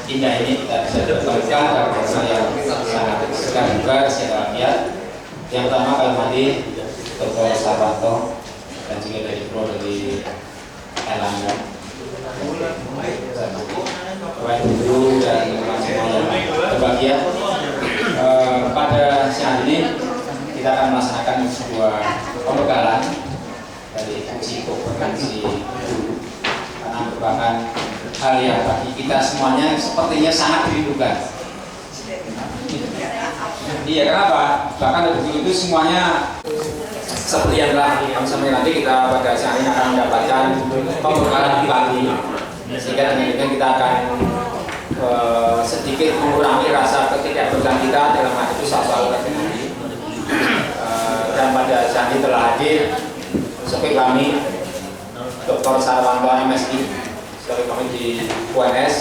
indah ini kita bisa bertolkan karena yang sangat segar juga secara rakyat. Yang pertama kami mandi Dr. Sarwanto dan juga dari Pro dari Erlangga, Bapak Guru dan semuanya berbahagia. Pada siang ini kita akan melaksanakan sebuah pembekalan dari uji kompetensi karena merupakan hal yang bagi kita semuanya sepertinya sangat dirindukan. Iya, kenapa? Bahkan dari dulu itu semuanya seperti yang telah kami sampaikan nanti, kita pada saat ini akan mendapatkan pembekalan di pagi, sehingga dengan kita akan sedikit mengurangi rasa ketidakberkahan kita dalam hal itu soal nanti. Dan pada saat ini telah hadir sebagai kami Dr. Sarwanto MSI, sebagai kami di UNS.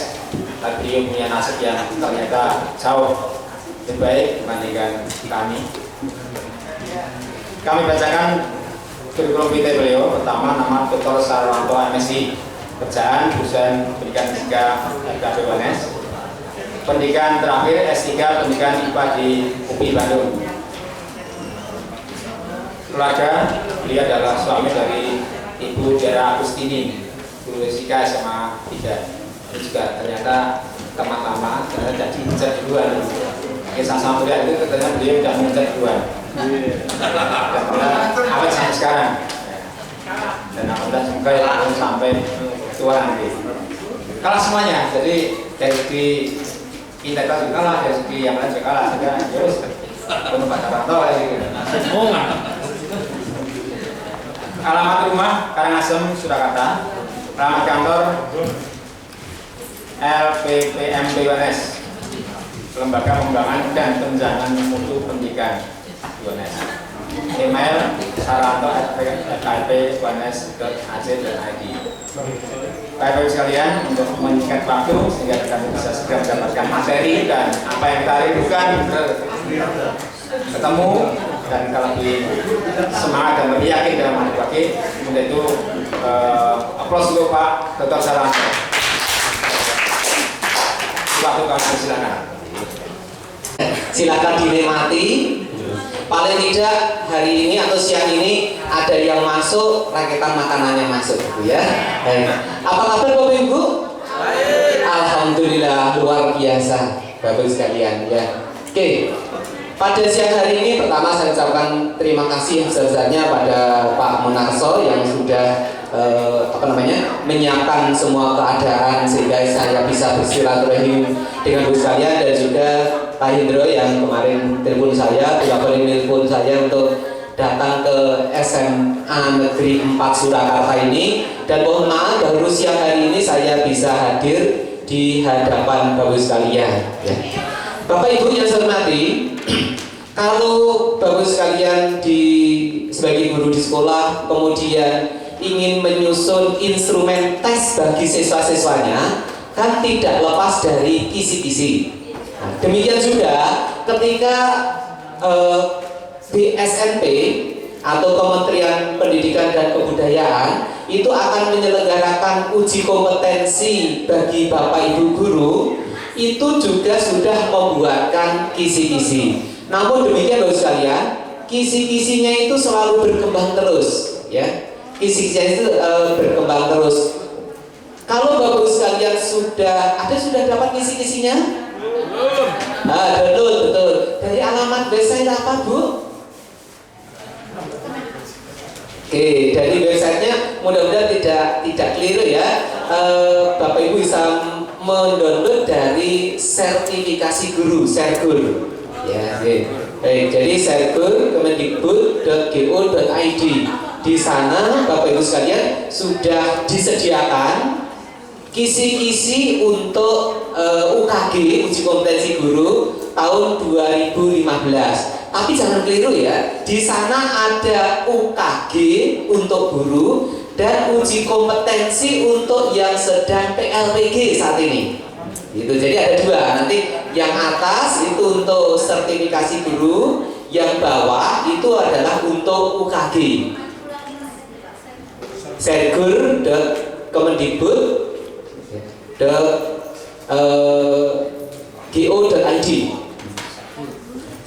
Tadi beliau punya nasib yang ternyata jauh lebih baik dibandingkan kami. Kami bacakan kurikulum vitae beliau. Pertama, nama Dr. Sarwanto MSI, kerjaan jurusan pendidikan fisika FKB UNS. Pendidikan terakhir S3 pendidikan IPA di UPI Bandung. Keluarga, beliau adalah suami dari Ibu Dera Agustini, guru fisika SMA 3. Ini juga ternyata teman lama, karena jadi mengejar duluan. Kisah sama beliau itu katanya beliau sudah mengejar duluan. Dan beliau awet sampai sekarang. Dan alhamdulillah semoga ya sampai tua nanti. Kalah semuanya, jadi dari segi integritas juga kalah, dari segi yang lain juga kalah. Sehingga terus penuh Pak Sarwanto gitu. Alamat rumah Karangasem, Surakarta. Alamat kantor LPPMP UNS, Lembaga Pengembangan dan Penjangan Mutu Pendidikan UNS. Email saranto@fkp.uns.ac.id. Bapak-Ibu sekalian, untuk menyingkat waktu sehingga kami bisa segera mendapatkan materi dan apa yang kita rindukan ketemu, dan kalau lebih semangat dan lebih yakin dalam menghadapi, untuk itu aplaus untuk Pak Dr. Sarwanto. Waktu kami silakan. Silakan dinikmati. Paling tidak hari ini atau siang ini ada yang masuk, rakitan makanannya masuk, gitu ya. Baik. Apa kabar Bapak Ibu? Baik. Alhamdulillah, luar biasa Bapak sekalian ya. Oke. Pada siang hari ini pertama saya ucapkan terima kasih sebesarnya pada Pak Munarso yang sudah menyiapkan semua keadaan sehingga saya bisa bersilaturahim dengan Bu sekalian, dan juga Pak Hendro yang kemarin telepon saya, telepon saya untuk datang ke SMA Negeri 4 Surakarta ini. Dan mohon maaf baru siang hari ini saya bisa hadir di hadapan Bapak sekalian ya. Bapak Ibu yang saya hormati, kalau Bapak sekalian sebagai guru di sekolah kemudian ingin menyusun instrumen tes bagi siswa-siswanya, kan tidak lepas dari kisi-kisi. Nah, demikian juga ketika BSNP atau Kementerian Pendidikan dan Kebudayaan itu akan menyelenggarakan uji kompetensi bagi Bapak Ibu guru, itu juga sudah membuatkan kisi-kisi. Namun demikian Bapak sekalian, kisi-kisinya itu selalu berkembang terus ya. Kisi-kisinya itu berkembang terus. Kalau Bapak sekalian sudah dapat kisi-kisinya? Betul. Dari alamat website apa Bu? Oke, dari websitenya mudah-mudahan tidak keliru ya. Bapak Ibu bisa mendownload dari sertifikasi guru, Sergur. Ya, baik. Jadi Sergur kemendikbud.go.id. Di sana Bapak Ibu sekalian sudah disediakan kisi-kisi untuk UKG, uji kompetensi guru tahun 2015. Tapi jangan keliru ya, di sana ada UKG untuk guru dan uji kompetensi untuk yang sedang PLPG saat ini. Gitu. Jadi ada dua. Nanti yang atas itu untuk sertifikasi guru, yang bawah itu adalah untuk UKG. Sergur.kemendikbud go.id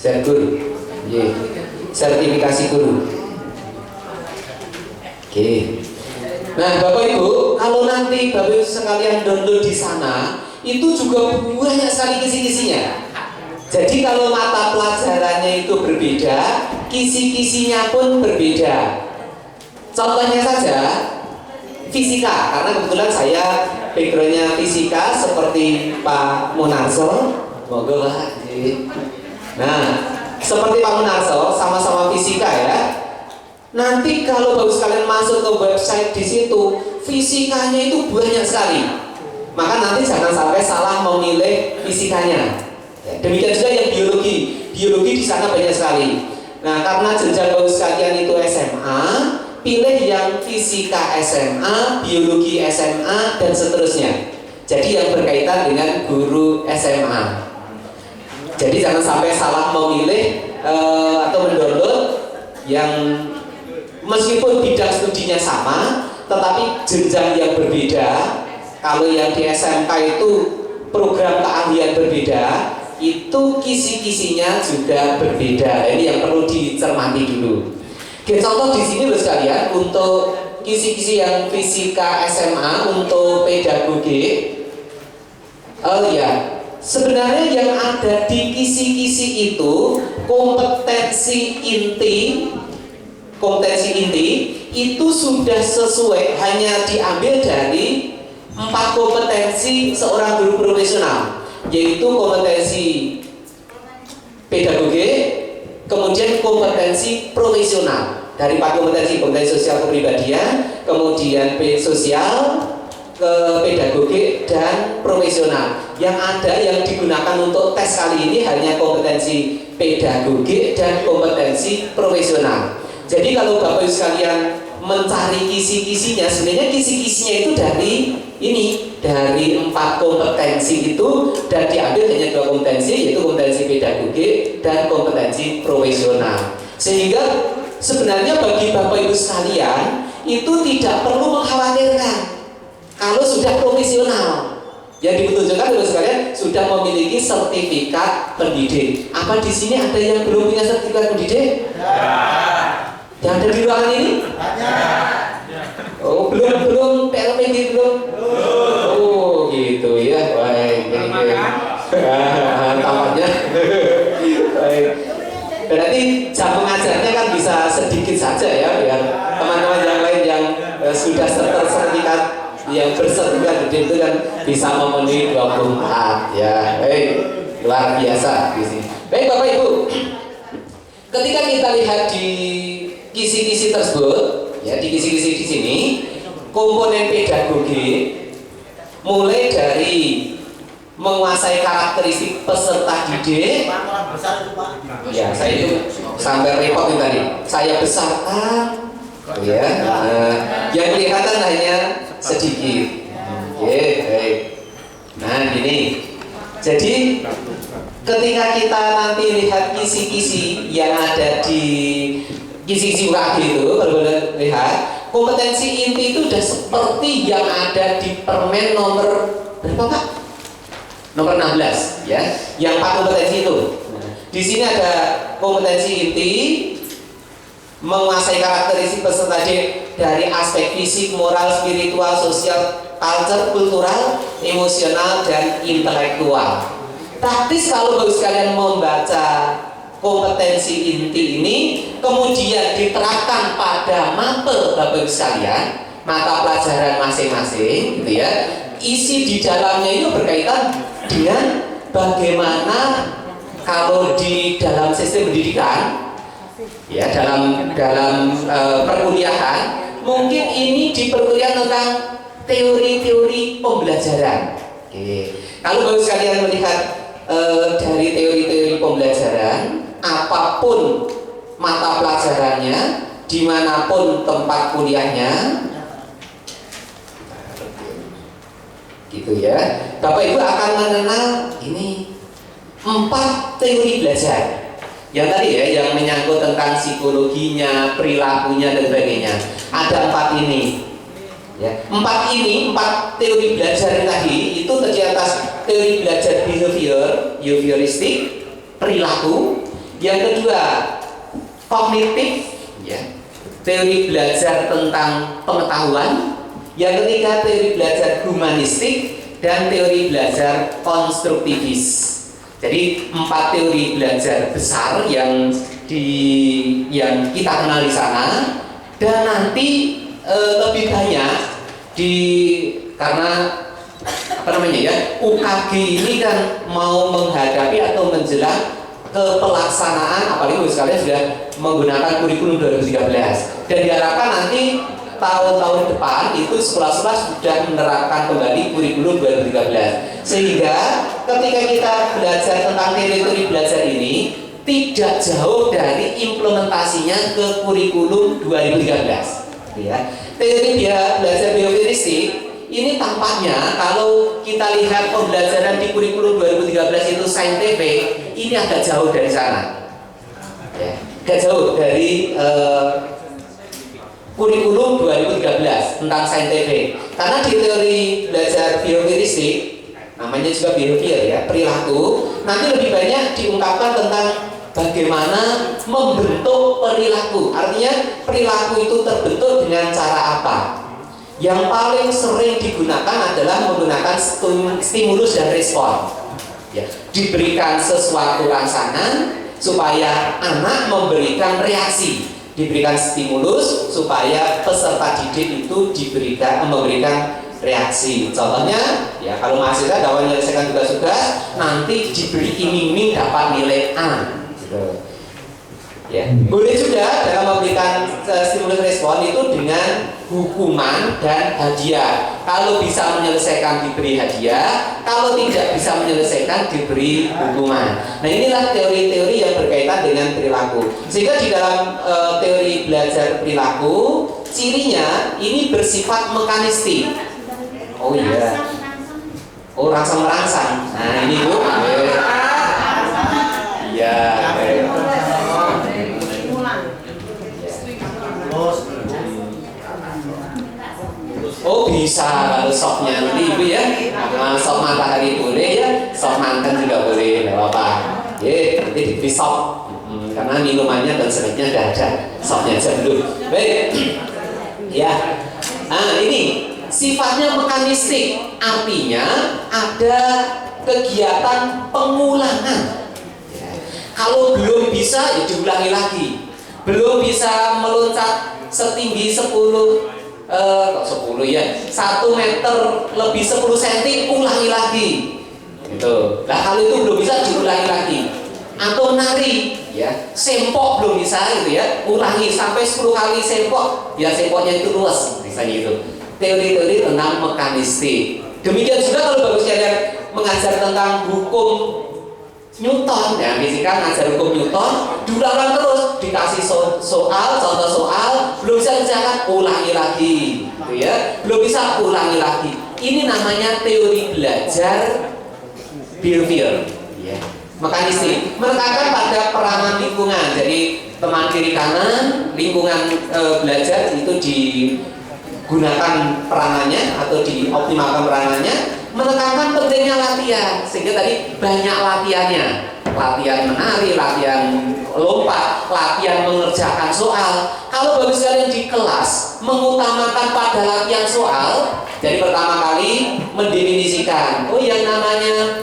Serguru, sertifikasi guru. Oke. Nah, Bapak Ibu, kalau nanti Bapak Ibu sekalian download di sana, itu juga banyak sekali kisi-kisinya. Jadi kalau mata pelajarannya itu berbeda, kisi-kisinya pun berbeda. Contohnya saja fisika, karena kebetulan saya backgroundnya fisika seperti Pak Munarso. Moga Pak. Nah, seperti Pak Munarso, sama-sama fisika ya. Nanti kalau Bapak sekalian masuk ke website di situ, fisikanya itu banyak sekali. Maka nanti jangan sampai salah memilih fisikanya. Demikian juga yang biologi di sana banyak sekali. Nah, karena jenjang Bapak sekalian itu SMA, pilih yang fisika SMA, biologi SMA, dan seterusnya. Jadi yang berkaitan dengan guru SMA. Jadi jangan sampai salah memilih atau mendownload yang meskipun bidang studinya sama, tetapi jenjang yang berbeda. Kalau yang di SMK itu program keahlian berbeda, itu kisi-kisinya juga berbeda. Ini yang perlu dicermati dulu. Oke, contoh di sini loh sekalian, untuk kisi-kisi yang fisika SMA untuk pedagogi. Sebenarnya yang ada di kisi-kisi itu kompetensi inti itu sudah sesuai, hanya diambil dari 4 kompetensi seorang guru profesional, yaitu kompetensi pedagogi, kemudian kompetensi profesional. Dari 4 kompetensi sosial kepribadian, kemudian sosial, ke pedagogi, dan profesional. Yang ada yang digunakan untuk tes kali ini hanya kompetensi pedagogi dan kompetensi profesional. Jadi kalau Bapak Ibu sekalian mencari kisi-kisinya, sebenarnya kisi-kisinya itu dari 4 kompetensi itu, dan diambil hanya 2 kompetensi, yaitu kompetensi pedagogi dan kompetensi profesional. Sehingga sebenarnya bagi Bapak Ibu sekalian itu tidak perlu mengkhawatirkan kalau sudah profesional. Yang ditunjukkan Bapak sekalian sudah memiliki sertifikat pendidik. Apa di sini ada yang belum punya sertifikat pendidik? Yang ada di ruangan ini? Oh, belum PLPD belum? Oh, gitu ya. Baik. Tampaknya. Baik. Berarti jam pengajarnya kan bisa sedikit saja ya, biar teman-teman yang lain yang sudah sertifikat, yang bersertifikat itu kan bisa memenuhi 24 ya. Baik, luar biasa di sini. Baik Bapak Ibu, ketika kita lihat di kisi-kisi tersebut, ya di kisi-kisi di sini, komponen pedagogi mulai dari menguasai karakteristik peserta didik. Ya, saya itu sampai repot tadi. Saya besarkan, ya. Yang kelihatan hanya sedikit. Oke, baik. Nah, gini. Jadi ketika kita nanti lihat kisi-kisi yang ada di kisi-kisi UKG itu, baru lihat kompetensi inti itu sudah seperti yang ada di permen nomor berapa Pak? Nomor 16 ya. Yang 4 kompetensi itu. Di sini ada kompetensi inti, menguasai karakteristik peserta didik dari aspek fisik, moral, spiritual, sosial, culture, kultural, emosional, dan intelektual. Praktis kalau Bapak sekalian membaca kompetensi inti ini, kemudian diterapkan pada mapel Bapak sekalian, mata pelajaran masing-masing, gitu ya. Isi di dalamnya itu berkaitan dengan bagaimana kalau di dalam sistem pendidikan, ya dalam perkuliahan, mungkin ini di perkuliahan tentang teori-teori pembelajaran. Oke. Kalau Bapak sekalian melihat dari teori-teori pembelajaran, apapun mata pelajarannya, dimanapun tempat kuliahnya, gitu ya. Bapak Ibu akan mengenal ini 4 teori belajar. Yang tadi ya, yang menyangkut tentang psikologinya, perilakunya, dan sebagainya. Ada 4 ini. Ya, empat teori belajar tadi itu terdiri atas teori belajar behavioristik, perilaku. Yang kedua, kognitif, ya, teori belajar tentang pengetahuan. Yang ketiga, teori belajar humanistik dan teori belajar konstruktivis. Jadi 4 teori belajar besar yang kita kenal di sana, dan nanti lebih banyak karena UKG ini kan mau menghadapi atau menjelang ke pelaksanaan, apalagi sekalian sudah menggunakan kurikulum 2013, dan diharapkan nanti tahun-tahun depan itu sekolah-sekolah sudah menerapkan kembali kurikulum 2013, sehingga ketika kita belajar tentang teori belajar ini tidak jauh dari implementasinya ke kurikulum 2013, ya. Teori belajar behavioristik ini tampaknya kalau kita lihat pembelajaran di kurikulum 2013 itu saintifik, ini agak jauh dari sana, ya, agak jauh dari kurikulum 2013 tentang saintifik. Karena di teori belajar behavioristik, namanya juga behavior, ya, perilaku, nanti lebih banyak diungkapkan tentang bagaimana membentuk perilaku. Artinya perilaku itu terbentuk dengan cara apa. Yang paling sering digunakan adalah menggunakan stimulus dan respon, ya. Diberikan sesuatu rangsangan supaya anak memberikan reaksi, diberikan stimulus supaya peserta didik itu memberikan reaksi. Contohnya, ya, kalau mahasiswa dapat menyelesaikan tugas-tugas, nanti diberi iming-iming dapat nilai A. Ya, boleh juga dalam memberikan stimulus respon itu dengan hukuman dan hadiah. Kalau bisa menyelesaikan diberi hadiah, kalau tidak bisa menyelesaikan diberi hukuman. Nah, inilah teori-teori yang berkaitan dengan perilaku. Sehingga di dalam teori belajar perilaku, cirinya ini bersifat mekanistik. Oh iya. Oh, rangsang-rangsang. Nah, ini Bu. Iya. Oh, bisa kalau sopnya nanti Ibu, ya. Nah, sop matahari boleh, ya. Sop mantan juga boleh, enggak apa-apa. Ya, nanti diberi sop. Karena minumannya dan snacknya udah ada. Sopnya aja dulu. Baik. Ya. Nah, ini sifatnya mekanistik. Artinya ada kegiatan pengulangan. Kalau belum bisa, ya diulangi lagi. Belum bisa meloncat setinggi 1 meter lebih 10 cm, ulangi lagi. Gitu. Nah, kalau itu belum bisa, diulangi lagi. Atau nari, ya, sempok belum bisa, gitu, ya, ulangi sampai 10 kali sempok, biar sempoknya itu luas, misalnya gitu. Teori-teori tentang mekanistik. Demikian juga kalau bagus kalian mengajar tentang hukum Newton, ya, fisika ngajar hukum Newton, diulang terus, dikasih soal, contoh soal, belum bisa kerjakan, ulangi lagi, gitu, ya, belum bisa, ulangi lagi. Ini namanya teori belajar behavior, ya, mekanistik, menekankan pada peranan lingkungan. Jadi teman kiri kanan, lingkungan belajar itu digunakan peranannya atau dioptimalkan peranannya. Menekankan pentingnya latihan, sehingga tadi banyak latihannya, latihan menari, latihan lompat, latihan mengerjakan soal. Kalau bagus sekalian di kelas mengutamakan pada latihan soal, jadi pertama kali mendefinisikan, oh, yang namanya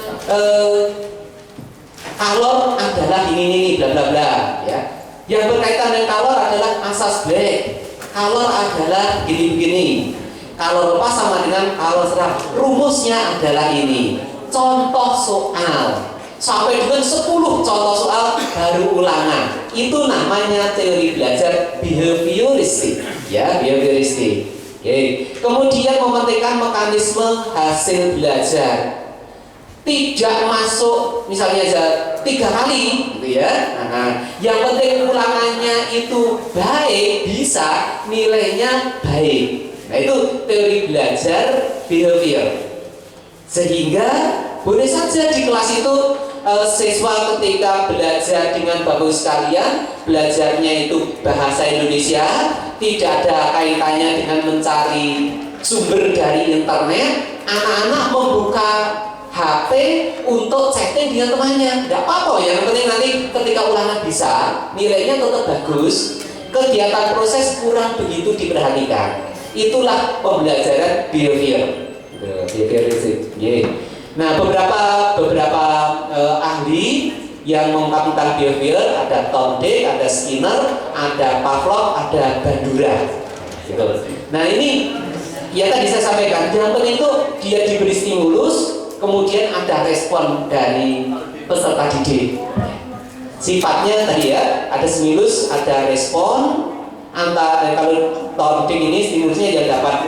kalor adalah ini bla bla bla, ya. Yang berkaitan dengan kalor adalah asas Black, kalor adalah gini-gini. Kalor lepas sama dengan kalor serap. Rumusnya adalah ini. Contoh soal. Sampai dengan 10 contoh soal baru ulangan. Itu namanya teori belajar behavioristik, ya, behavioristik. Oke. Kemudian mementingkan mekanisme hasil belajar. Tidak masuk misalnya aja 3 kali, gitu, ya. Nah, yang penting ulangannya itu baik, bisa nilainya baik. Nah, itu teori belajar behavior. Sehingga boleh saja di kelas itu siswa ketika belajar dengan Bapak sekalian, belajarnya itu bahasa Indonesia, tidak ada kaitannya dengan mencari sumber dari internet, anak-anak membuka HP untuk chatting dengan temannya. Tidak apa-apa ya, yang penting nanti ketika ulangan bisa, nilainya tetap bagus. Kegiatan proses kurang begitu diperhatikan. Itulah pembelajaran behavior. Behavioristik. Nah, beberapa ahli yang mengungkap tentang behavior ada Thorndike, ada Skinner, ada Pavlov, ada Bandura. Gitu. Nah ini ya tadi saya sampaikan, yang penting itu dia diberi stimulus, kemudian ada respon dari peserta didik. Sifatnya tadi ya, ada stimulus, ada respon. Kalau Thorndike ini stimulusnya yang dapat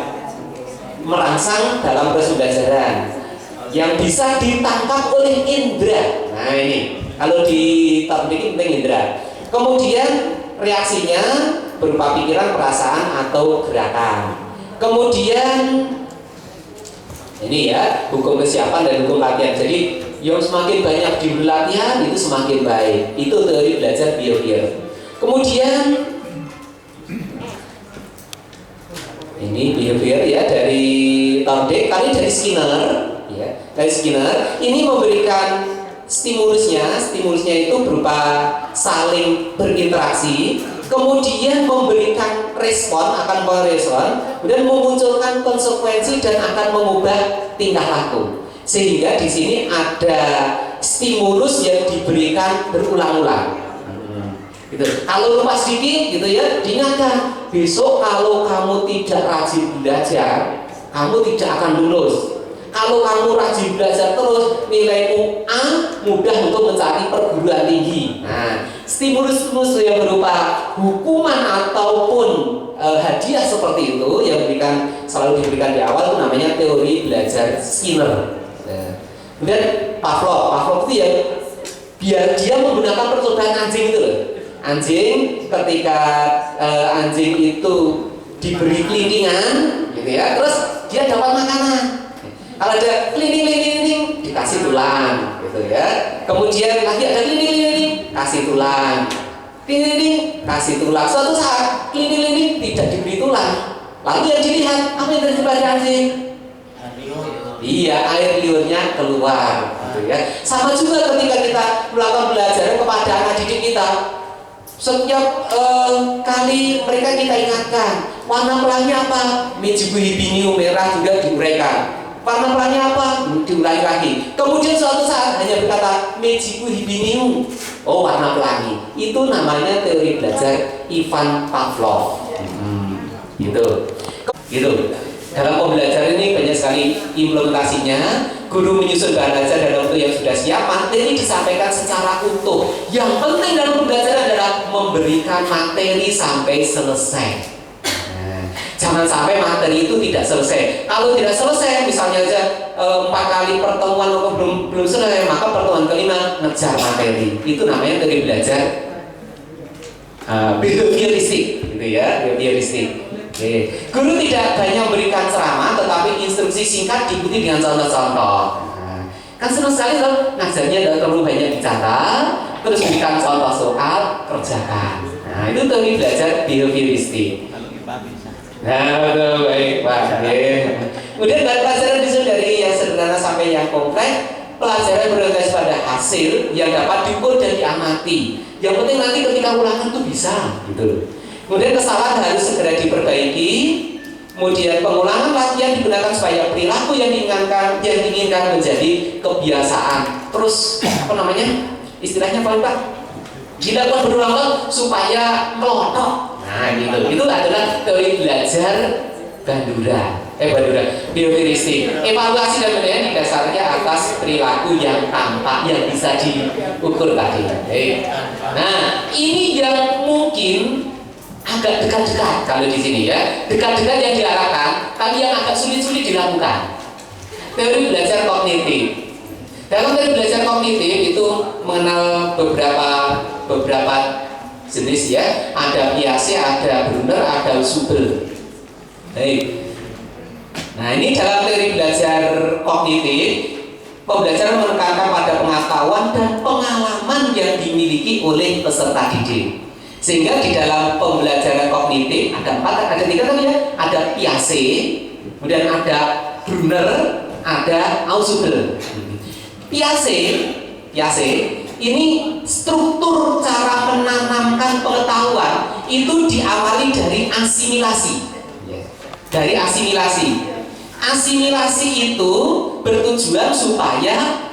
merangsang dalam proses pembelajaran yang bisa ditangkap oleh indera. Nah ini, kalau di Thorndike penting indera. Kemudian reaksinya berupa pikiran, perasaan, atau gerakan. Kemudian ini ya, hukum kesiapan dan hukum latihan. Jadi yang semakin banyak diberi latihan itu semakin baik. Itu teori belajar behavior. Kemudian ini behavior ya dari Thorndike, kali dari Skinner ya. Dari Skinner ini memberikan stimulusnya itu berupa saling berinteraksi, kemudian memberikan respon, akan merespon, kemudian memunculkan konsekuensi dan akan mengubah tingkah laku. Sehingga di sini ada stimulus yang diberikan berulang-ulang. Gitu. Kalau lepas sedikit gitu ya, diingatkan besok kalau kamu tidak rajin belajar, kamu tidak akan lulus. Kalau kamu rajin belajar terus, nilaimu A, mudah untuk mencari perguruan tinggi. Nah, stimulus-stimulus yang berupa hukuman ataupun hadiah seperti itu yang selalu diberikan di awal itu namanya teori belajar Skinner. Kemudian Pavlov itu ya biar dia menggunakan percobaan anjing itu loh. Anjing ketika anjing itu diberi kelilingan gitu ya, terus dia dapat makanan. Kalau ada keliling dikasih tulang gitu ya. Kemudian lagi ada keliling kasih tulang. Keliling kasih tulang. Suatu saat keliling tidak diberi tulang. Lalu yang dilihat apa yang terjadi pada anjing? Iya, air liurnya keluar gitu ya. Sama juga ketika kita melakukan pelajaran kepada anak didik kita. Setiap kali mereka kita ingatkan warna pelangi apa? Mejibu hibinium, merah juga diuraikan. Warna pelangi apa? Diulangi lagi. Kemudian suatu saat hanya berkata Mejibu hibinium. Oh, warna pelangi. Itu namanya teori belajar Ivan Pavlov. Gitu. Dalam pembelajaran ini banyak sekali implementasinya. Guru menyusun bahan ajar dalam waktu yang sudah siap, materi disampaikan secara utuh. Yang penting dalam pembelajaran adalah memberikan materi sampai selesai. Jangan sampai materi itu tidak selesai. Kalau tidak selesai, misalnya aja 4 kali pertemuan belum selesai, maka pertemuan kelima ngejar materi. Itu namanya teori belajar behavioristik, gitu ya, behavioristik. Guru tidak banyak memberikan ceramah, tetapi instruksi singkat diikuti dengan contoh-contoh. Kan senang sekali loh, ngajarnya tidak terlalu banyak dicatat, terus berikan contoh soal, kerjakan. Nah, itu teori belajar behavioristik. Nah, betul, baik Pak. Kemudian pelajaran disusun dari yang sederhana sampai yang kompleks. Pelajaran berorientasi pada hasil yang dapat diukur dan diamati. Yang penting nanti ketika ulangan tuh bisa, gitu. Kemudian kesalahan harus segera diperbaiki. Kemudian pengulangan latihan digunakan supaya perilaku yang diinginkan menjadi kebiasaan. Terus istilahnya Pak? Dilakukan berulang-ulang supaya melotot. Nah gitu. Itu adalah teori belajar Bandura. Behavioristik. Evaluasi dan penilaian didasarkan atas perilaku yang tampak yang bisa diukur tadi. Nah ini yang mungkin agak dekat-dekat kalau di sini ya, dekat-dekat yang diarahkan, tapi yang agak sulit-sulit dilakukan. Teori belajar kognitif. Dalam teori belajar kognitif itu mengenal beberapa jenis ya, ada Piaget, ada Brunner, ada Subel. Nah ini dalam teori belajar kognitif, pembelajaran menekankan pada pengetahuan dan pengalaman yang dimiliki oleh peserta didik. Sehingga di dalam pembelajaran kognitif ada 3 tadi ya, ada Piaget, kemudian ada Brunner, ada Ausubel. Piaget ini struktur cara menanamkan pengetahuan itu diawali dari asimilasi. Dari asimilasi itu bertujuan supaya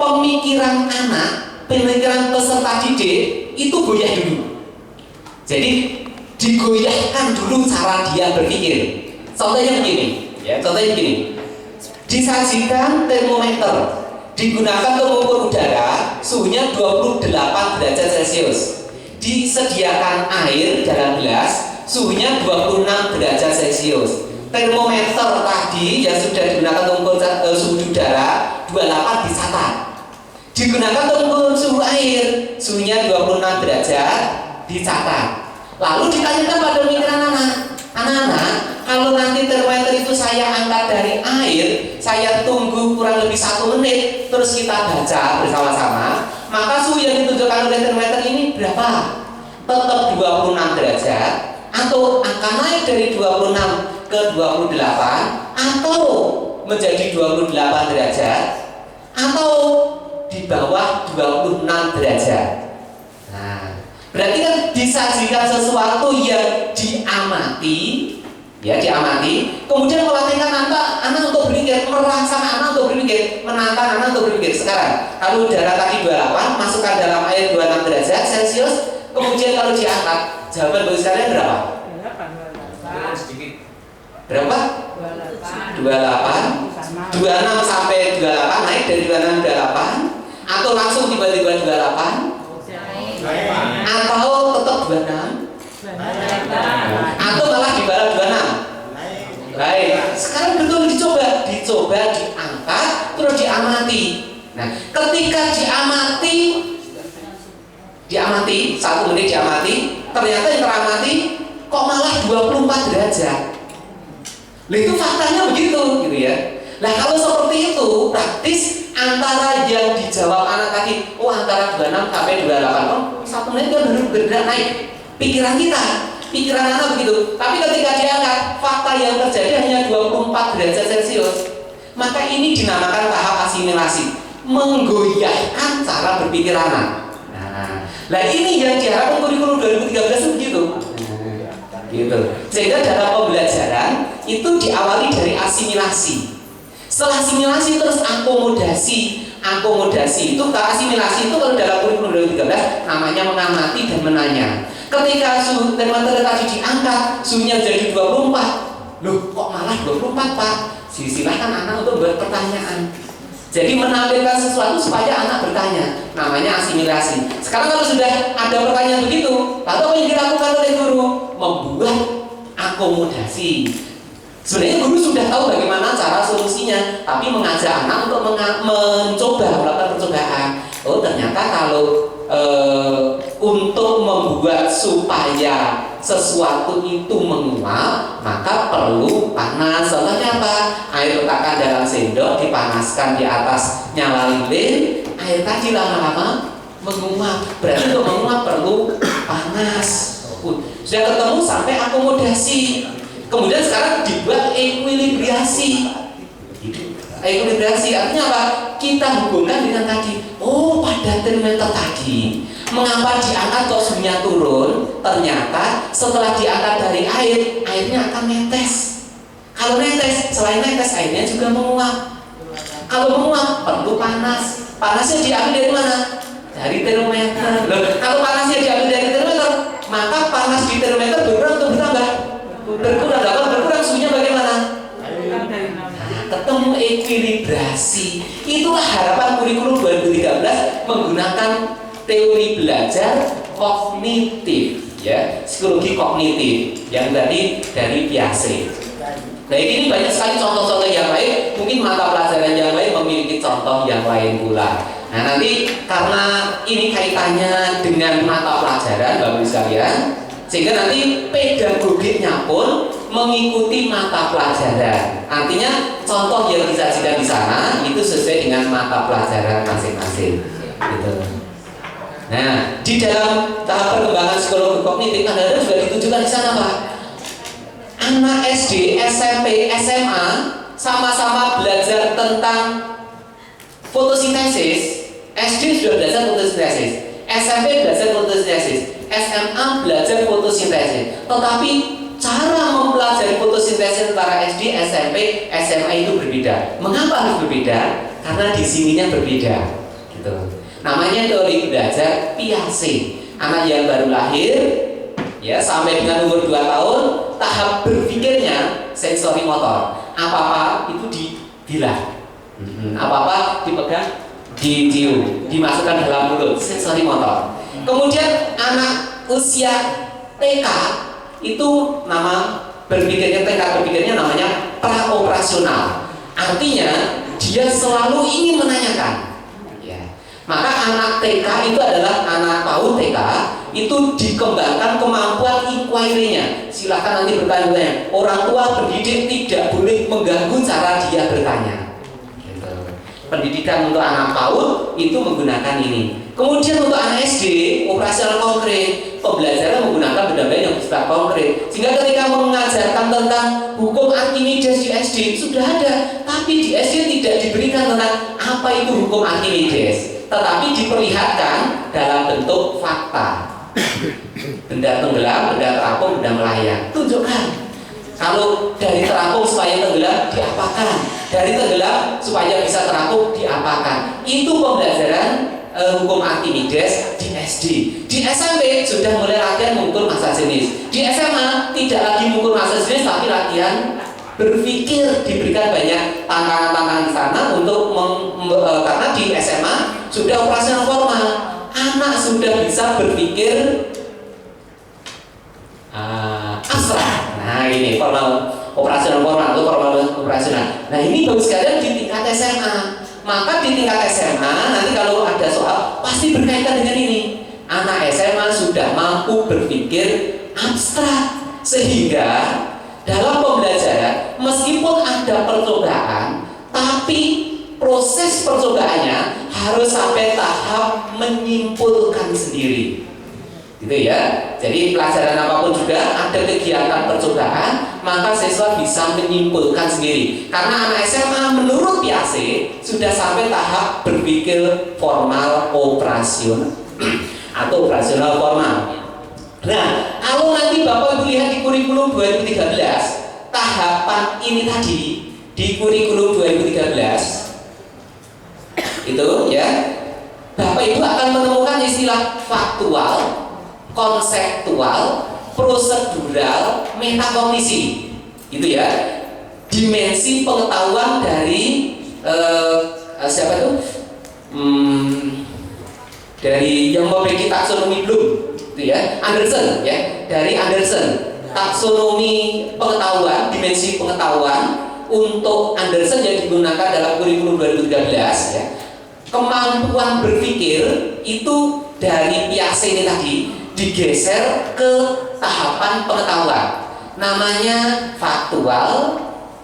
pemikiran anak, pemikiran peserta didik itu goyah dulu. Jadi digoyahkan dulu cara dia berpikir. Contohnya begini, disajikan termometer, digunakan untuk mengukur udara, suhunya 28 derajat Celcius. Disediakan air dalam gelas, suhunya 26 derajat Celcius. Termometer tadi yang sudah digunakan untuk mengukur suhu udara 28 dicatat. Digunakan untuk mengukur suhu air, suhunya 26 derajat dicatat. Lalu ditanyakan pada pemikiran anak-anak, kalau nanti termometer itu saya angkat dari air, saya tunggu kurang lebih 1 menit, terus kita baca bersama-sama, maka suhu yang ditunjukkan oleh termometer ini berapa? Tetap 26 derajat, atau akan naik dari 26 ke 28, atau menjadi 28 derajat, atau di bawah 26 derajat. Nah, berarti kan disajikan sesuatu yang diamati, kemudian melatihkan anak untuk berpikir, merangsang anak untuk berpikir, menantang anak untuk berpikir. Sekarang, kalau udara tadi 28, masukkan dalam air 26 derajat Celcius, kemudian kalau diangkat, jawaban bagi sekalian berapa? 28. Berapa? 28. 26 sampai 28, naik dari 26 ke 28, atau langsung tiba-tiba 28, atau tetap 26, atau malah di bawah 26. Baik, sekarang betul dicoba diangkat terus diamati. Nah, ketika diamati 1 menit diamati, ternyata yang teramati kok malah 24 derajat. Lah itu faktanya begitu gitu ya. Nah, kalau seperti itu praktis antara yang dijawab anak tadi, antara 26 sampai 28, 1 menit kan baru bergerak naik. Pikiran anak begitu. Tapi ketika diangkat, fakta yang terjadi hanya 24 derajat Celcius. Maka ini dinamakan tahap asimilasi, menggoyahkan cara berpikir anak. Nah, ini yang diharapkan kurikulum 2013 begitu. Gitu. Sehingga dalam pembelajaran itu diawali dari asimilasi. Setelah asimilasi terus akomodasi. Akomodasi itu, asimilasi itu kalau dalam kurikulum 2013 namanya mengamati dan menanya. Ketika suhu termometer tadi diangkat, suhunya jadi 24. Loh, kok malah 24, Pak? Silahkan anak untuk berpertanyaan. Jadi menampilkan sesuatu supaya anak bertanya, namanya asimilasi. Sekarang kalau sudah ada pertanyaan begitu, lalu apa yang dilakukan oleh guru? Membuat akomodasi. Sebenarnya guru sudah tahu bagaimana cara solusinya, tapi mengajak anak untuk melakukan percobaan. Oh, ternyata kalau untuk membuat supaya sesuatu itu menguap, maka perlu panas. Contohnya apa? Air letakkan dalam sendok, dipanaskan di atas nyala lilin, air tadi lama-lama menguap. Berarti untuk menguap perlu panas. Sudah ketemu sampai akomodasi. Kemudian sekarang dibuat ekuilibrasi. Ekuilibrasi artinya apa? Kita hubungkan dengan tadi. Oh, pada termometer tadi, mengapa diangkat kok suhunya turun? Ternyata setelah diangkat dari air, airnya akan netes. Kalau netes, selain netes, airnya juga menguap. Kalau menguap, perlu panas. Panasnya diambil dari mana? Dari termometer. Loh, kalau panasnya diambil dari termometer, maka panas di termometer berkurang atau bertambah? Berkurang. Kalau berkurang, suhunya bagaimana? Ketemu ekuilibrasi. Itulah harapan kurikulum 2013 menggunakan teori belajar kognitif, ya, psikologi kognitif yang tadi dari Piaget. Nah, ini banyak sekali contoh-contoh yang lain. Mungkin mata pelajaran yang lain memiliki contoh yang lain pula. Nah, nanti karena ini kaitannya dengan mata pelajaran, Bapak Ibu sekalian, sehingga nanti pedagogiknya pun mengikuti mata pelajaran. Artinya contoh yang disajikan di sana itu sesuai dengan mata pelajaran masing-masing. Gitu. Nah, di dalam tahap perkembangan psikologi kognitif Anda juga ditunjukkan di sana, Pak. anak SD, SMP, SMA sama-sama belajar tentang fotosintesis. SD sudah belajar fotosintesis, SMP belajar fotosintesis, SMA belajar fotosintesis. Tetapi cara mempelajari fotosintesis antara SD, SMP, SMA itu berbeda. Mengapa harus berbeda? Karena di sininya berbeda. Gitu. Namanya teori belajar Piaget. Anak yang baru lahir, ya sampai dengan umur 2 tahun, tahap berpikirnya sensori motor. Apa-apa itu dibilang, apa-apa dipegang, dicium, dimasukkan dalam mulut, sensori motor. Kemudian anak usia TK itu nama berpikirnya, tingkat berpikirnya namanya praoperasional. Artinya dia selalu ingin menanyakan. Maka anak TK itu adalah anak PAUD TK itu dikembangkan kemampuan inquiry-nya. Silahkan nanti bertanya. Orang tua pendidik tidak boleh mengganggu cara dia bertanya. Gitu. Pendidikan untuk anak PAUD itu menggunakan ini. Kemudian untuk anak SD, operasional konkret, pembelajaran menggunakan benda-benda yang bersifat konkret. Sehingga ketika mengajarkan tentang hukum Archimedes di SD sudah ada, tapi di SD tidak diberikan tentang apa itu hukum Archimedes. Tetapi diperlihatkan dalam bentuk fakta. Benda tenggelam, benda terapung, benda melayang. Tunjukkan. Kalau dari terapung supaya tenggelam, diapakan? Dari tenggelam supaya bisa terapung, diapakan? Itu pembelajaran hukum Archimedes di SD. Di SMP sudah mulai latihan mengukur massa jenis. Di SMA tidak lagi mengukur massa jenis, tapi latihan berpikir, diberikan banyak tantangan-tantangan di sana untuk karena di SMA sudah operasional formal, anak sudah bisa berpikir abstrak. Nah ini formal operasional formal atau formal operasional. Nah ini bagus sekali di tingkat SMA. Maka di tingkat SMA nanti kalau ada soal pasti berkaitan dengan ini. Anak SMA sudah mampu berpikir abstrak sehingga dalam pembelajaran, meskipun ada percobaan, tapi proses percobaannya harus sampai tahap menyimpulkan sendiri. Gitu ya. Jadi pelajaran apapun juga ada kegiatan percobaan, maka siswa bisa menyimpulkan sendiri. Karena anak SMA menurut Piaget sudah sampai tahap berpikir formal operasional atau operasional formal. Nah, kalau nanti Bapak Ibu lihat di kurikulum 2013, tahapan ini tadi di kurikulum 2013 itu ya, Bapak Ibu akan menemukan istilah faktual, konseptual, prosedural, metakognisi, gitu ya. Dimensi pengetahuan dari siapa itu? Dari yang memiliki taksonomi Bloom. Ya, Anderson ya, dari Anderson taksonomi pengetahuan, dimensi pengetahuan untuk Anderson yang digunakan dalam kurikulum 2013 ya. Kemampuan berpikir itu dari Piaget ini tadi digeser ke tahapan pengetahuan. Namanya faktual,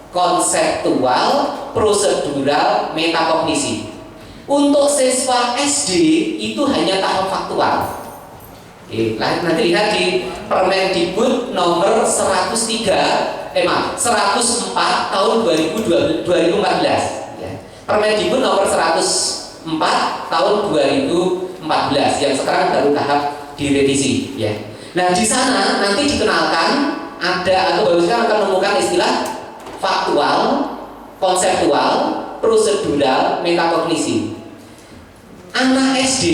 konseptual, prosedural, metakognisi. Untuk siswa SD itu hanya tahap faktual. Nanti lihat di Permendikbud nomor 104 tahun 2014 ya. Permendikbud nomor 104 tahun 2014 yang sekarang baru tahap direvisi ya. Nah di sana nanti dikenalkan ada atau baru sekarang akan menemukan istilah faktual, konseptual, prosedural, metakognisi. Anak SD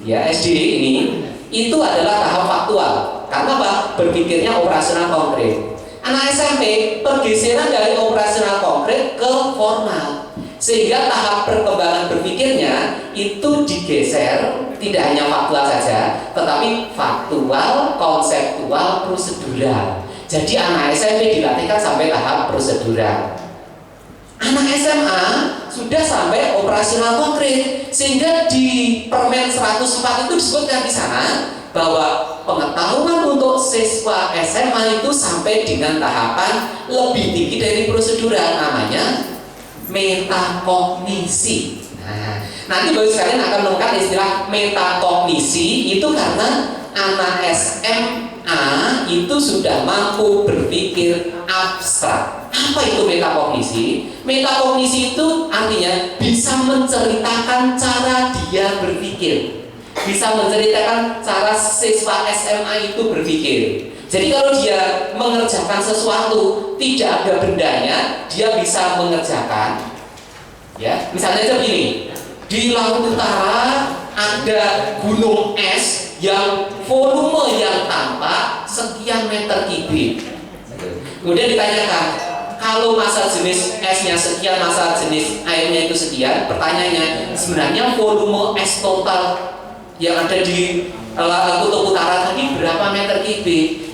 ya, SD ini itu adalah tahap faktual. Karena apa? Berpikirnya operasional konkret. Anak SMP pergeseran dari operasional konkret ke formal, sehingga tahap perkembangan berpikirnya itu digeser, tidak hanya faktual saja, tetapi faktual, konseptual, prosedural. Jadi anak SMP dilatihkan sampai tahap prosedural. Anak SMA sudah sampai operasional konkret, sehingga di Permen 104 itu disebutkan di sana bahwa pengetahuan untuk siswa SMA itu sampai dengan tahapan lebih tinggi dari prosedural, namanya metakognisi. Nah, nanti baru sekalian akan menemukan istilah metakognisi itu karena anak SMA itu sudah mampu berpikir abstrak. Apa itu metakognisi? Metakognisi itu artinya bisa menceritakan cara dia berpikir, bisa menceritakan cara siswa SMA itu berpikir. Jadi kalau dia mengerjakan sesuatu tidak ada bendanya, dia bisa mengerjakan. Ya, misalnya aja begini, di laut utara ada gunung es yang volume yang tampak sekian meter kubik. Kemudian ditanyakan, kalau massa jenis esnya sekian, massa jenis airnya itu sekian, pertanyaannya sebenarnya volume es total yang ada di kutub utara tadi berapa meter kubik?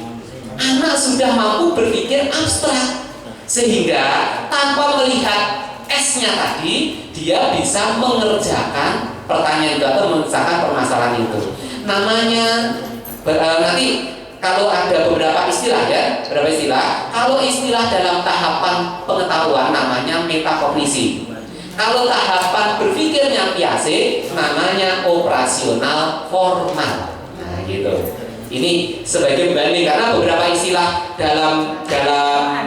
Anak sudah mampu berpikir abstrak, sehingga tanpa melihat esnya tadi dia bisa mengerjakan pertanyaan itu atau mengerjakan permasalahan itu. Namanya nanti kalau ada beberapa istilah ya, beberapa istilah. Kalau istilah dalam tahapan pengetahuan namanya metakognisi. Kalau tahapan berpikirnya biasa namanya operasional formal. Nah, gitu. Ini sebagai pembanding karena beberapa istilah dalam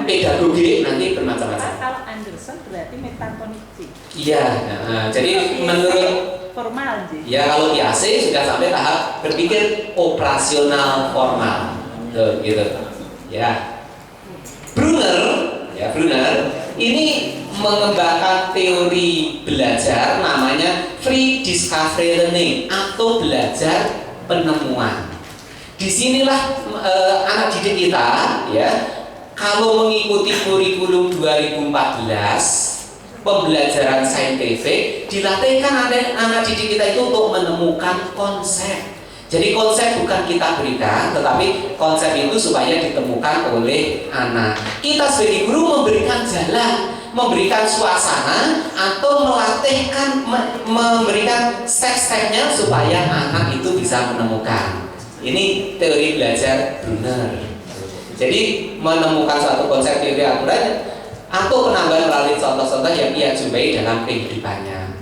pedagogi nanti bermacam-macam. Kalau Anderson berarti metakognisi. Iya, jadi menurut formal sih. Ya kalau biasa sudah sampai tahap berpikir operasional formal, tuh, gitu. Ya, Brunner ini mengembangkan teori belajar namanya free discovery learning atau belajar penemuan. Disinilah anak didik kita ya kalau mengikuti kurikulum 2014 pembelajaran saintifik dilatihkan anak didik kita itu untuk menemukan konsep. Jadi konsep bukan kita berikan, tetapi konsep itu supaya ditemukan oleh anak. Kita sebagai guru memberikan jalan, memberikan suasana, atau melatihkan, memberikan step-stepnya supaya anak itu bisa menemukan. Ini teori belajar Brunner. Jadi menemukan suatu konsep teori aturan atau penambahan melalui contoh-contoh yang ia jumpai dalam kehidupannya.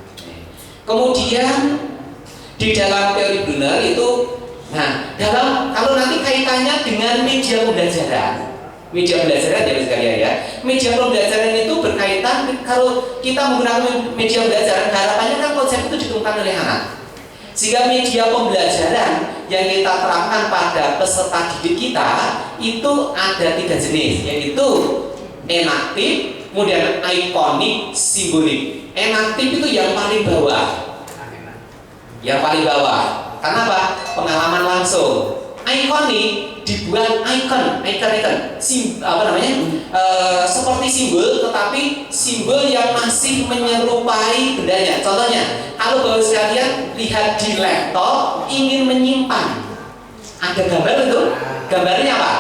Kemudian di dalam teori Brunner itu, kalau nanti kaitannya dengan media pembelajaran ya sekalian ya. Media pembelajaran itu berkaitan kalau kita menggunakan media pembelajaran, harapannya kan konsep itu ditemukan oleh anak. Sehingga media pembelajaran yang kita terapkan pada peserta didik kita itu ada 3 jenis, yaitu enaktif, kemudian ikonik, simbolik. Enaktif itu yang paling bawah. Karena apa? Pengalaman langsung. Ikonik dibuat ikon, seperti simbol, tetapi simbol yang masih menyerupai bendanya. Contohnya, kalau bapak sekalian lihat di laptop ingin menyimpan, ada gambar itu, gambarnya apa?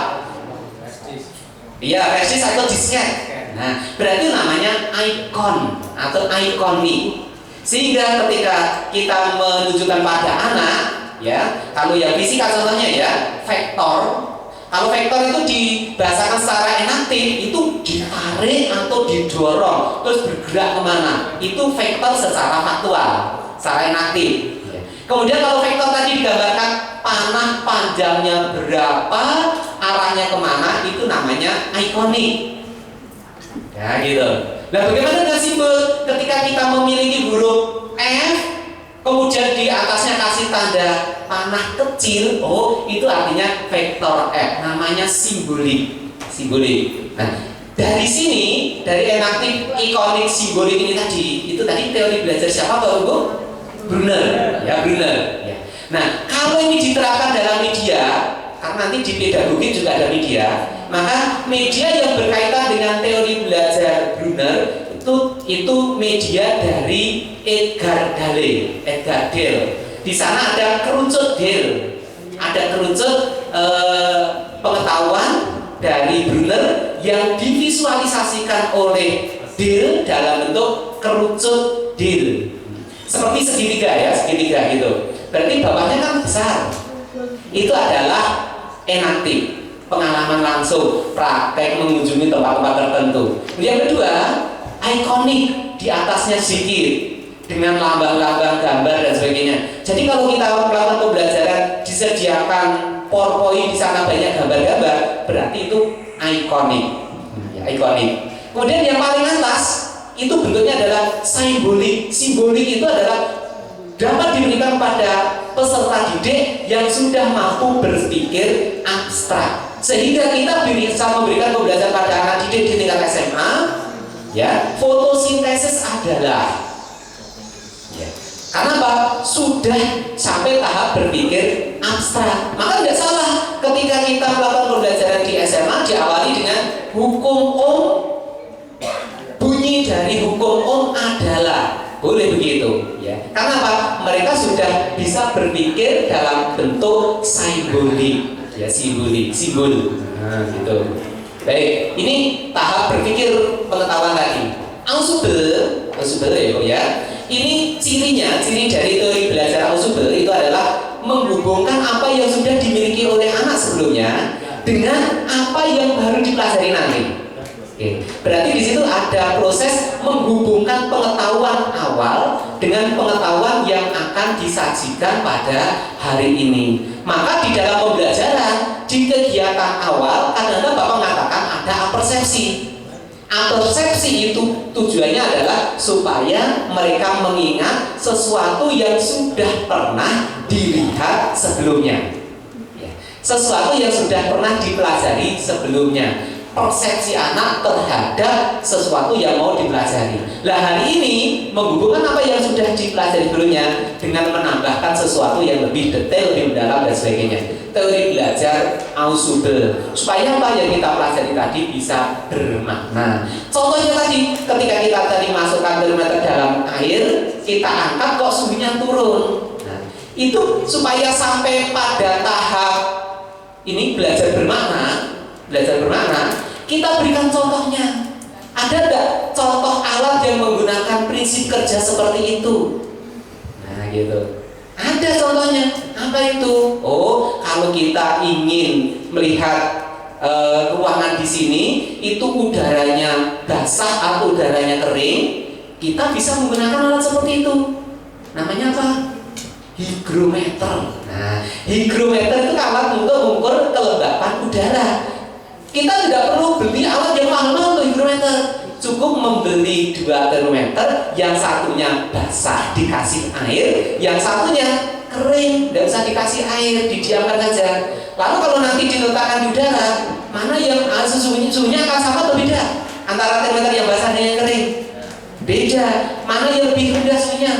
Iya, flash disk atau disket. Nah, berarti namanya ikon atau ikonik. Sehingga ketika kita menunjukkan pada anak, ya, kalau yang fisika contohnya ya, vektor. Kalau vektor itu dibahasakan secara enaktif, itu ditarik atau didorong, terus bergerak kemana? Itu vektor secara faktual, secara enaktif. Kemudian kalau vektor tadi digambarkan panah panjangnya berapa, arahnya kemana, itu namanya ikonik. Ya gitu. Nah, bagaimana dengan simbol? Ketika kita memiliki huruf F, kemudian di atasnya kasih tanda panah kecil, oh itu artinya vektor F, namanya simbolik. Nah, dari sini, dari enaktif, ikonik, simbolik ini tadi, itu tadi teori belajar siapa Bapak Ibu? Brunner. Ya. Nah, kalau ini diterapkan dalam media, karena nanti di pedagogi juga ada media, maka media yang berkaitan dengan teori belajar Brunner itu media dari Edgar Dale. Di sana ada kerucut Dale, ada kerucut pengetahuan dari Brunner yang divisualisasikan oleh Dale dalam bentuk kerucut Dale, seperti segitiga gitu. Berarti bawahnya kan besar. Itu adalah enaktif, pengalaman langsung, praktek mengunjungi tempat-tempat tertentu. Yang kedua, ikonik, di atasnya sedikit dengan lambang-lambang gambar dan sebagainya. Jadi kalau kita melakukan pembelajaran disediakan PowerPoint, di sana banyak gambar-gambar, ikonik. Ya, ikonik. Kemudian yang paling atas itu bentuknya adalah simbolik. Simbolik itu adalah dapat diberikan pada peserta didik yang sudah mampu berpikir abstrak, sehingga kita bisa memberikan pembelajaran pada anak didik di tingkat SMA. Ya, fotosintesis adalah, ya, karena apa? Sudah sampai tahap berpikir abstrak. Maka tidak salah ketika kita melakukan pembelajaran di SMA diawali dengan hukum Ohm. Bunyi dari hukum Ohm adalah, boleh begitu, ya. Karena apa? Mereka sudah bisa berpikir dalam bentuk simbolik, ya, simbol. Nah, gitu. Baik, ini tahap berpikir pengetahuan tadi. Ausubel ya. Ini ciri dari teori belajar Ausubel itu adalah menghubungkan apa yang sudah dimiliki oleh anak sebelumnya dengan apa yang baru dipelajari nanti. Oke. Berarti di situ ada proses menghubungkan pengetahuan awal dengan pengetahuan yang akan disajikan pada hari ini. Maka di dalam pembelajaran di kegiatan awal kadang-kadang Bapak mengatakan ada apersepsi. Apersepsi itu tujuannya adalah supaya mereka mengingat sesuatu yang sudah pernah dilihat sebelumnya, ya. Sesuatu yang sudah pernah dipelajari sebelumnya. Persepsi anak terhadap sesuatu yang mau dipelajari. Nah, hari ini menghubungkan apa yang sudah dipelajari sebelumnya dengan menambahkan sesuatu yang lebih detail, lebih mendalam dan sebagainya. Teori belajar Ausubel, supaya apa yang kita pelajari tadi bisa bermakna. Contohnya tadi, ketika kita tadi masukkan termometer dalam air, kita angkat kok suhunya turun. Nah, itu supaya sampai pada tahap ini belajar bermakna, kita berikan contohnya. Ada nggak contoh alat yang menggunakan prinsip kerja seperti itu? Nah, gitu. Ada contohnya. Apa itu? Oh, kalau kita ingin melihat ruangan di sini itu udaranya basah atau udaranya kering, kita bisa menggunakan alat seperti itu. Namanya apa? Hygrometer. Nah, hygrometer itu alat untuk mengukur kelembapan udara. Kita tidak perlu beli alat yang mahal untuk hygrometer. Cukup membeli 2 termometer, yang satunya basah dikasih air, yang satunya kering, tidak usah dikasih air, didiamkan saja. Lalu kalau nanti diletakkan di udara, mana yang suhunya akan sama atau beda? Antara termometer yang basah dan yang kering? Beda. Mana yang lebih rendah suhunya?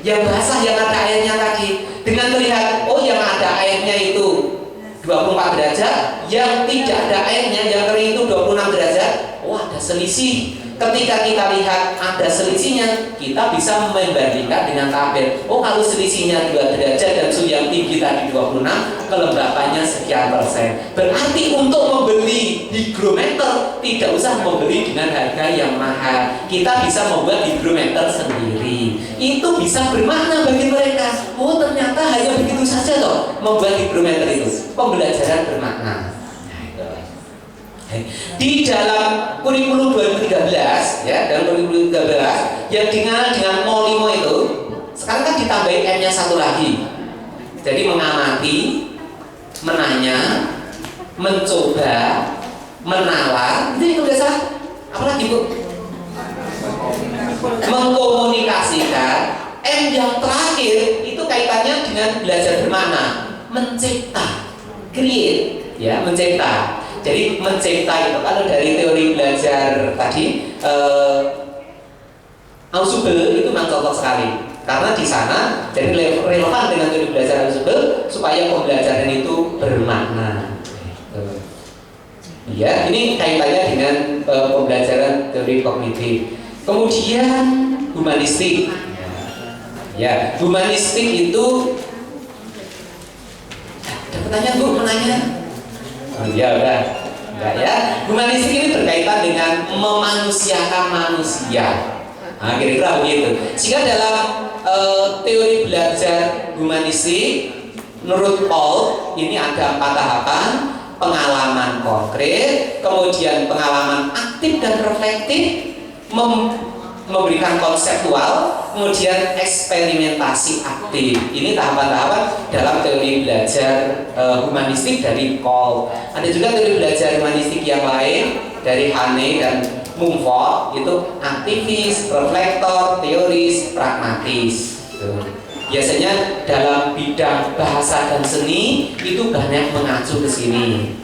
Yang basah, yang ada airnya tadi. Dengan melihat, oh yang ada airnya itu 24 derajat, yang tidak ada airnya, yang kering itu 26 derajat. Oh, ada selisih. Ketika kita lihat ada selisihnya, kita bisa membandingkan dengan tabel. Oh, kalau selisihnya 2 derajat dan suhu yang tinggi tadi 26, kelembapannya sekian persen. Berarti untuk membeli hygrometer tidak usah membeli dengan harga yang mahal. Kita bisa membuat hygrometer sendiri. Itu bisa bermakna bagi mereka. Oh, ternyata hanya begitu saja loh membuat hygrometer itu. Pembelajaran bermakna. Di dalam kurikulum 2013, ya, dalam kurikulum 2013 yang dikenal dengan Molimo itu, sekarang kan ditambahin M-nya satu lagi. Jadi mengamati, menanya, mencoba, menawar, itu biasa. Apa lagi, Bu? Mengkomunikasikan. M yang terakhir itu kaitannya dengan belajar bermakna, mencipta, create, ya, mencipta. Jadi mencipta itu kalau dari teori belajar tadi Ausubel itu memang cocok sekali karena di sana jadi relevan dengan teori belajar Ausubel supaya pembelajaran itu bermakna. Ya, ini kaitannya dengan pembelajaran teori kognitif. Kemudian humanistik. Ya, humanistik itu ada pertanyaan, Bu, menanya? Oh, ya udah, enggak ya. Humanistik ini berkaitan dengan memanusiakan manusia. Nah, kira-kira begitu. Sehingga dalam teori belajar humanistik, menurut Paul ini ada 4 tahapan: pengalaman konkret, kemudian pengalaman aktif dan reflektif, memberikan konseptual, kemudian eksperimentasi aktif. Ini tahapan-tahapan dalam teori belajar humanistik dari Cole. Ada juga teori belajar humanistik yang lain dari Hane dan Mumford, itu aktivis, reflektor, teoris, pragmatis. Biasanya dalam bidang bahasa dan seni itu banyak mengacu ke sini.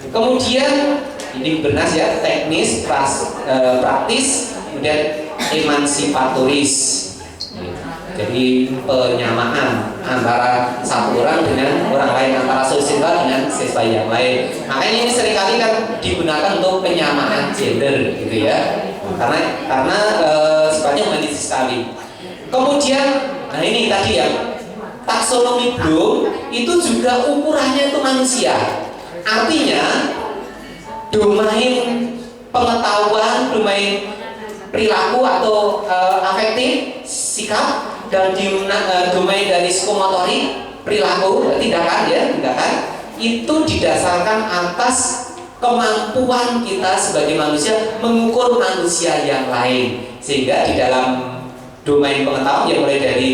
Kemudian ini benar ya, teknis, praktis, kemudian emansipatoris. Jadi penyamaan antara satu orang dengan orang lain, antara siswa dengan siswa yang lain. Makanya ini seringkali kan digunakan untuk penyamaan gender, gitu ya. Karena sifatnya humanis sekali. Kemudian, nah ini tadi ya, taksonomi Bloom itu juga ukurannya itu manusia. Artinya domain pengetahuan, domain perilaku atau afektif, sikap, dan domain dari psikomotorik, perilaku, tindakan itu didasarkan atas kemampuan kita sebagai manusia mengukur manusia yang lain. Sehingga di dalam domain pengetahuan yang mulai dari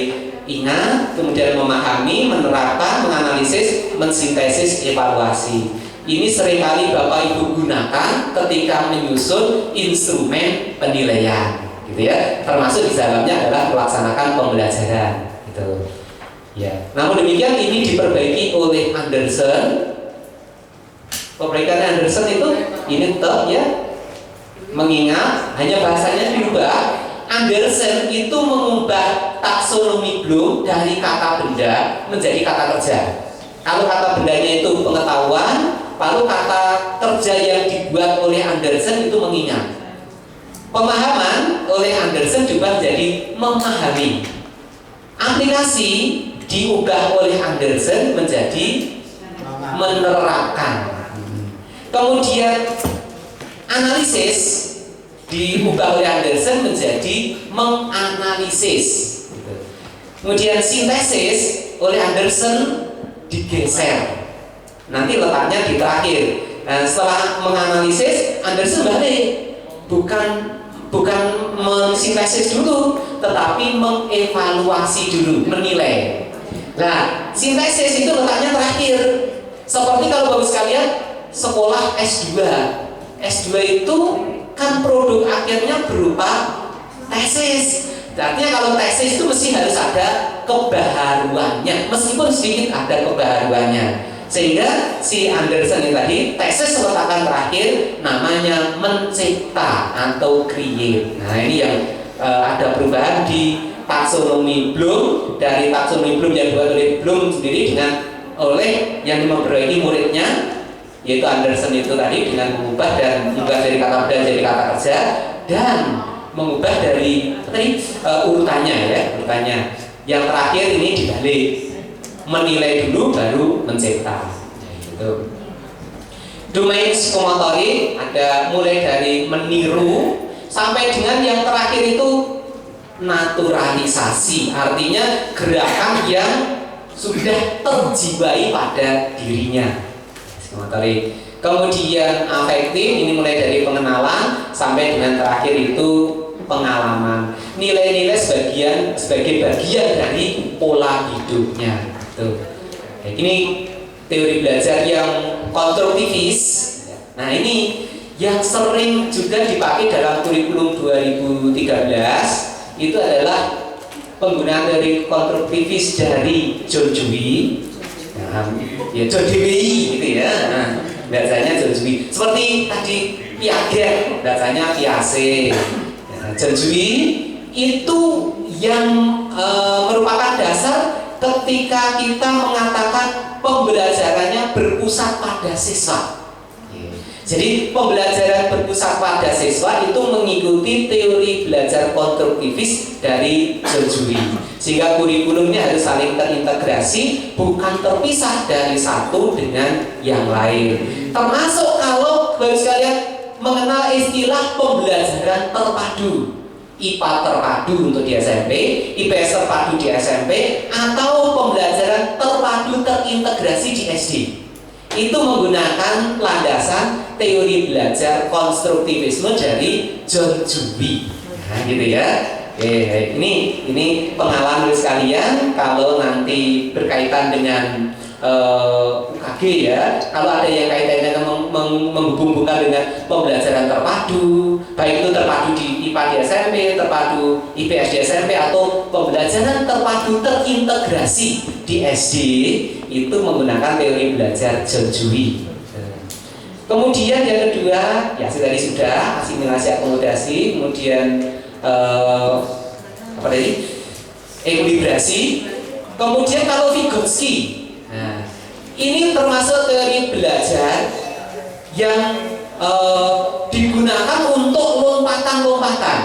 ingat, kemudian memahami, menerapkan, menganalisis, mensintesis, evaluasi. Ini seringkali Bapak Ibu gunakan ketika menyusun instrumen penilaian, gitu ya. Termasuk di dalamnya adalah melaksanakan pembelajaran, gitu. Ya. Namun demikian ini diperbaiki oleh Anderson. Perbaikan Anderson itu ini tetap ya, mengingat hanya bahasanya dirubah. Anderson itu mengubah taksonomi Bloom dari kata benda menjadi kata kerja. Kalau kata bendanya itu pengetahuan, lalu kata kerja yang dibuat oleh Anderson itu mengingat. Pemahaman oleh Anderson juga menjadi memahami. Aplikasi diubah oleh Anderson menjadi menerapkan. Kemudian analisis diubah oleh Anderson menjadi menganalisis. Kemudian sintesis oleh Anderson digeser. Nanti letaknya di terakhir. Nah, setelah menganalisis, Anderson balik, bukan mensintesis dulu, tetapi mengevaluasi dulu, menilai. Nah, sintesis itu letaknya terakhir. Seperti kalau Bapak sekalian sekolah S2. S2 itu kan produk akhirnya berupa tesis. Artinya kalau tesis itu mesti harus ada kebaharuannya, meskipun sedikit ada kebaharuannya. Sehingga si Anderson ini tadi tesis letakkan terakhir namanya mencipta atau create. Nah ini yang ada perubahan di taksonomi Bloom, dari taksonomi Bloom yang dibuat oleh Bloom sendiri oleh yang memperbaiki muridnya, yaitu Anderson itu tadi dengan mengubah dari kata benda jadi kata kerja dan mengubah dari urutannya. Yang terakhir ini dibalik, menilai dulu baru mencipta. Gitu. Domain psikomotorik ada mulai dari meniru sampai dengan yang terakhir itu naturalisasi, artinya gerakan yang sudah terjiwai pada dirinya. Psikomotorik. Kemudian afektif, ini mulai dari pengenalan sampai dengan terakhir itu pengalaman. Nilai-nilai sebagai bagian dari pola hidupnya. Tuh. Ini teori belajar yang konstruktivis. Nah ini yang sering juga dipakai dalam kurikulum 2013 itu adalah penggunaan teori konstruktivis dari John Dewey. Nah, ya John Dewey gitu ya. Nah, bahasanya John Dewey. Seperti tadi Piaget, bahasanya Piaget. Nah, John Dewey itu yang merupakan dasar ketika kita mengatakan pembelajarannya berpusat pada siswa. Jadi pembelajaran berpusat pada siswa itu mengikuti teori belajar konstruktivis dari John Dewey. Sehingga kurikulumnya harus saling terintegrasi, bukan terpisah dari satu dengan yang lain. Termasuk kalau Bapak sekalian mengenal istilah pembelajaran terpadu. IPA terpadu untuk di SMP, IPS terpadu di SMP, atau pembelajaran terpadu terintegrasi di SD. Itu menggunakan landasan teori belajar konstruktivisme dari John Dewey. Nah, gitu ya. Ini pengalaman sekalian kalau nanti berkaitan dengan UKG ya. Kalau ada yang kaitannya menghubung-hubungkan dengan pembelajaran terpadu, baik itu terpadu di IPA di SMP, terpadu IPS di SMP, atau pembelajaran terpadu terintegrasi di SD, itu menggunakan teori belajar John Dewey. Kemudian yang kedua, ya tadi sudah asimilasi akomodasi, kemudian apa tadi? Ekuilibrasi. Kemudian kalau Vygotsky, nah, ini termasuk teori belajar yang digunakan untuk lompatan-lompatan.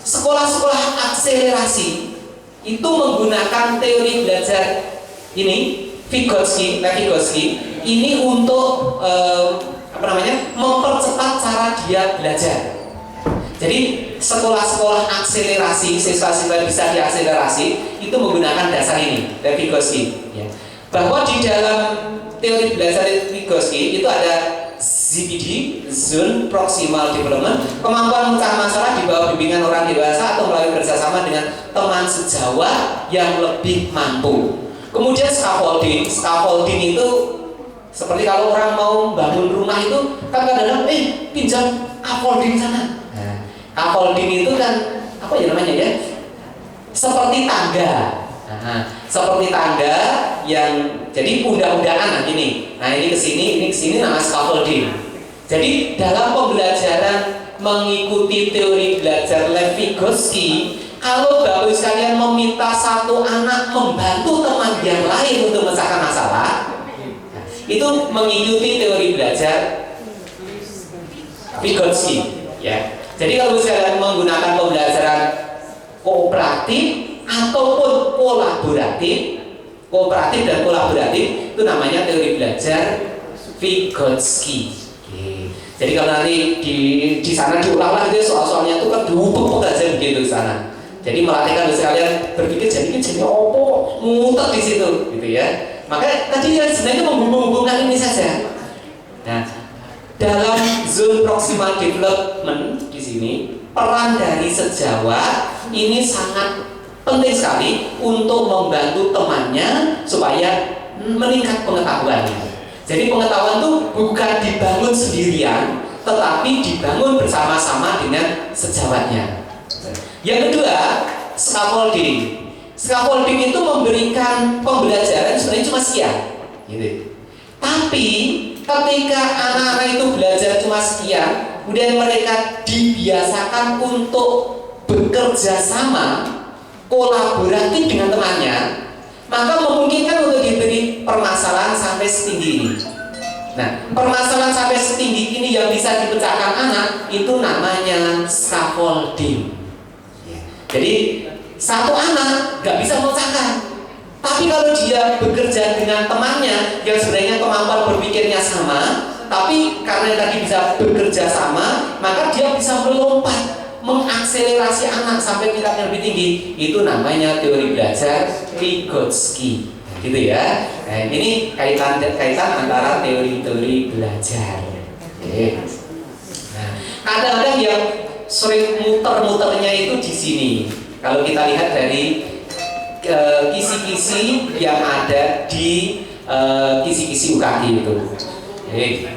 Sekolah-sekolah akselerasi itu menggunakan teori belajar ini, Vygotsky ini untuk mempercepat cara dia belajar. Jadi sekolah-sekolah akselerasi, siswa-siswa bisa diakselerasi itu menggunakan dasar ini dari Vygotsky ya. Bahwa di dalam teori belajar Vygotsky itu ada ZPD, Zone Proximal Development, kemampuan memecah masalah di bawah bimbingan orang dewasa atau melalui kerjasama dengan teman sejawat yang lebih mampu. Kemudian scaffolding itu seperti kalau orang mau bangun rumah itu kan kadang-kadang pinjam scaffolding sana. Scaffolding itu kan apa ya namanya ya? Seperti tangga. Seperti tangga yang jadi undang-undangan ini. Nah, ini ke sini nama scaffolding. Jadi dalam pembelajaran mengikuti teori belajar Vygotsky, kalau Bapak Ibu sekalian meminta satu anak membantu teman yang lain untuk memecahkan masalah, itu mengikuti teori belajar Vygotsky ya. Jadi kalau misalnya menggunakan pembelajaran kooperatif ataupun kooperatif dan kolaboratif, itu namanya teori belajar Vygotsky. Jadi kalau nanti di sana diulang itu soal-soalnya itu kan diubah aja begitu di sana. Jadi melatihkan sekalian berpikir jadi opo muter di situ gitu ya. Maka tadi yang sebenarnya menghubung-hubungkan ini saja. Nah, dalam zone proximal development di sini peran dari sejawat ini sangat penting sekali untuk membantu temannya supaya meningkat pengetahuannya. Jadi pengetahuan itu bukan dibangun sendirian, tetapi dibangun bersama-sama dengan sejawatnya. Yang kedua, scaffolding. Scaffolding itu memberikan pembelajaran sebenarnya cuma sekian, gitu. Tapi ketika anak-anak itu belajar cuma sekian, kemudian mereka dibiasakan untuk bekerja sama, kolaboratif dengan temannya, maka memungkinkan untuk diberi permasalahan sampai setinggi ini. Nah, permasalahan sampai setinggi ini yang bisa dipecahkan anak itu namanya scaffolding. Jadi satu anak nggak bisa memecahkan, tapi kalau dia bekerja dengan temannya yang sebenarnya kemampuan berpikirnya sama, tapi karena tadi bisa bekerja sama, maka dia bisa melompat, mengakselerasi anak sampai tingkat yang lebih tinggi. Itu namanya teori belajar Vygotsky, gitu ya. Nah, ini kaitan antara teori-teori belajar. Oke. Nah, kadang-kadang yang sering muter-muternya itu di sini. Kalau kita lihat dari kisi-kisi yang ada di kisi-kisi UKG itu. Oke.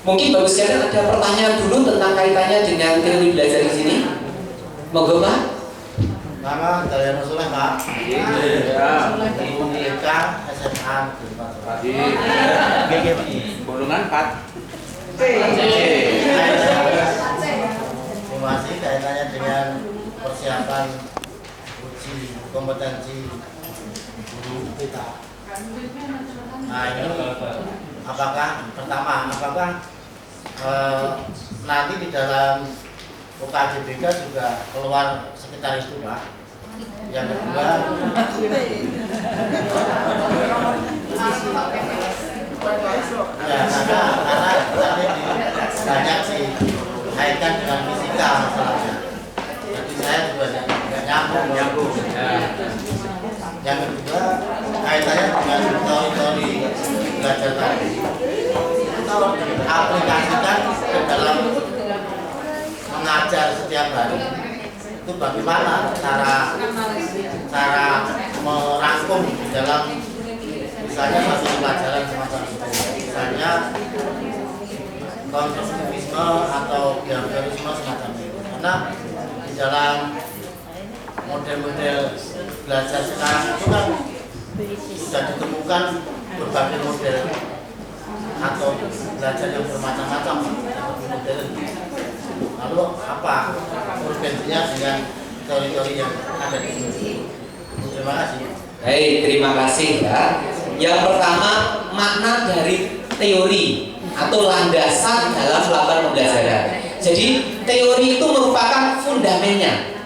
Mungkin bagus sekali ada pertanyaan dulu tentang kaitannya dengan teori belajar di sini. Monggo Pak. Nama dari Rasulullah Pak. Iya. IPK SMA GGI. Golongan 4. Terima kasih kaitannya dengan persiapan uji kompetensi guru kita. Nah ini apakah nanti di dalam UKJBK juga keluar sekitar itu Pak? Yang kedua ya karena tadi banyak dikaitkan dengan fisika masalahnya. Jadi saya juga tidak nyambung. Yang kedua kaitannya dengan teori belajar tadi. Kalau diaplikasikan ke dalam mengajar setiap hari itu bagaimana cara merangkum di dalam misalnya satu pelajaran semacam itu, misalnya konstruktivisme atau behaviorisme semacam itu, karena di dalam model-model belajar sekarang itu kan sudah ditemukan berbagai model atau belajar yang bermacam-macam model. Lalu apa urgensinya dengan teori-teori yang ada di sini? Terima kasih. Baik, terima kasih ya. Yang pertama, makna dari teori atau landasan dalam melakukan pembelajaran. Jadi teori itu merupakan fundamennya,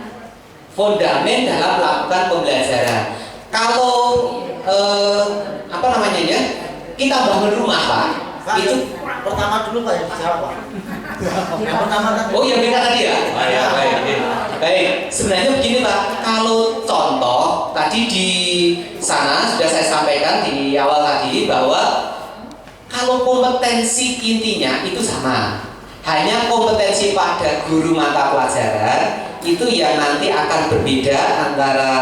fondamen dalam melakukan pembelajaran. Kalau apa namanya ya, kita bangun rumah Pak, itu pertama dulu Pak yang dijawab Pak. Yang pertama kan. Oh yang minta tadi ya? Oh, ya baik. Baik, sebenarnya begini Pak, kalau contoh tadi di sana sudah saya sampaikan di awal tadi bahwa kalau kompetensi intinya itu sama, hanya kompetensi pada guru mata pelajaran itu yang nanti akan berbeda antara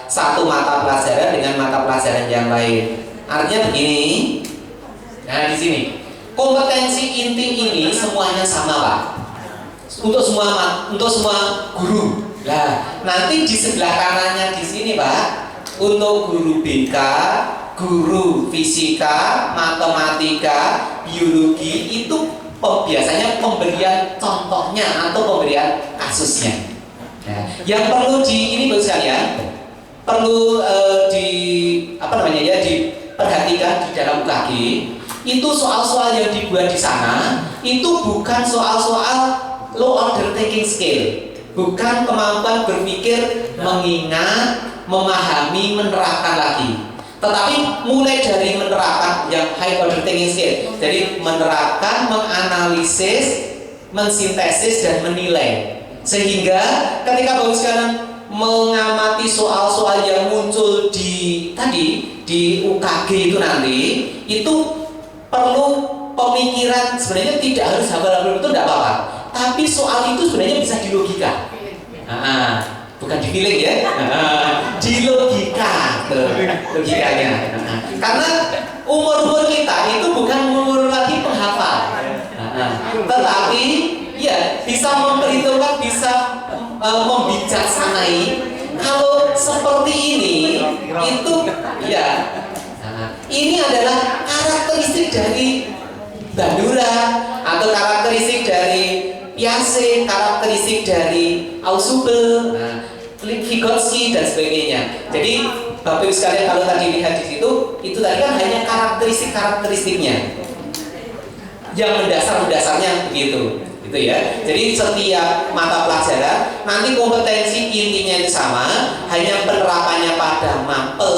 satu mata pelajaran dengan mata pelajaran yang lain. Artinya begini, nah di sini kompetensi inti ini semuanya sama Pak, untuk semua guru. Nah nanti di sebelah kanannya di sini Pak, untuk guru BK, guru fisika, matematika, biologi itu biasanya pemberian contohnya atau pemberian kasusnya. Nah, yang perlu ini Bapak sekalian, perlu diperhatikan di dalam UKG itu soal-soal yang dibuat di sana itu bukan soal-soal low order thinking skill, bukan kemampuan berpikir, mengingat, memahami, menerapkan lagi. Tetapi mulai dari menerapkan yang high order thinking skill, jadi menerapkan, menganalisis, mensintesis dan menilai, sehingga ketika Bapak sekalian mengamati soal-soal yang muncul di UKG itu nanti itu perlu pemikiran. Sebenarnya tidak harus hafal itu tidak apa-apa, tapi soal itu sebenarnya bisa dilogika. Bukan di feeling ya, di logika, logikanya. Karena umur kita itu bukan umur lagi penghafal, tetapi ya bisa memperhitungkan, bisa membijaksanai. Kalau seperti ini, itu ya, ini adalah karakteristik dari Bandura atau karakteristik dari Piaget, karakteristik dari Ausubel, Vygotsky dan sebagainya. Jadi Bapak Ibu sekalian kalau tadi lihat di situ, itu tadi kan hanya karakteristiknya, yang mendasarnya begitu, gitu ya. Jadi setiap mata pelajaran nanti kompetensi intinya itu sama, hanya penerapannya pada mapel,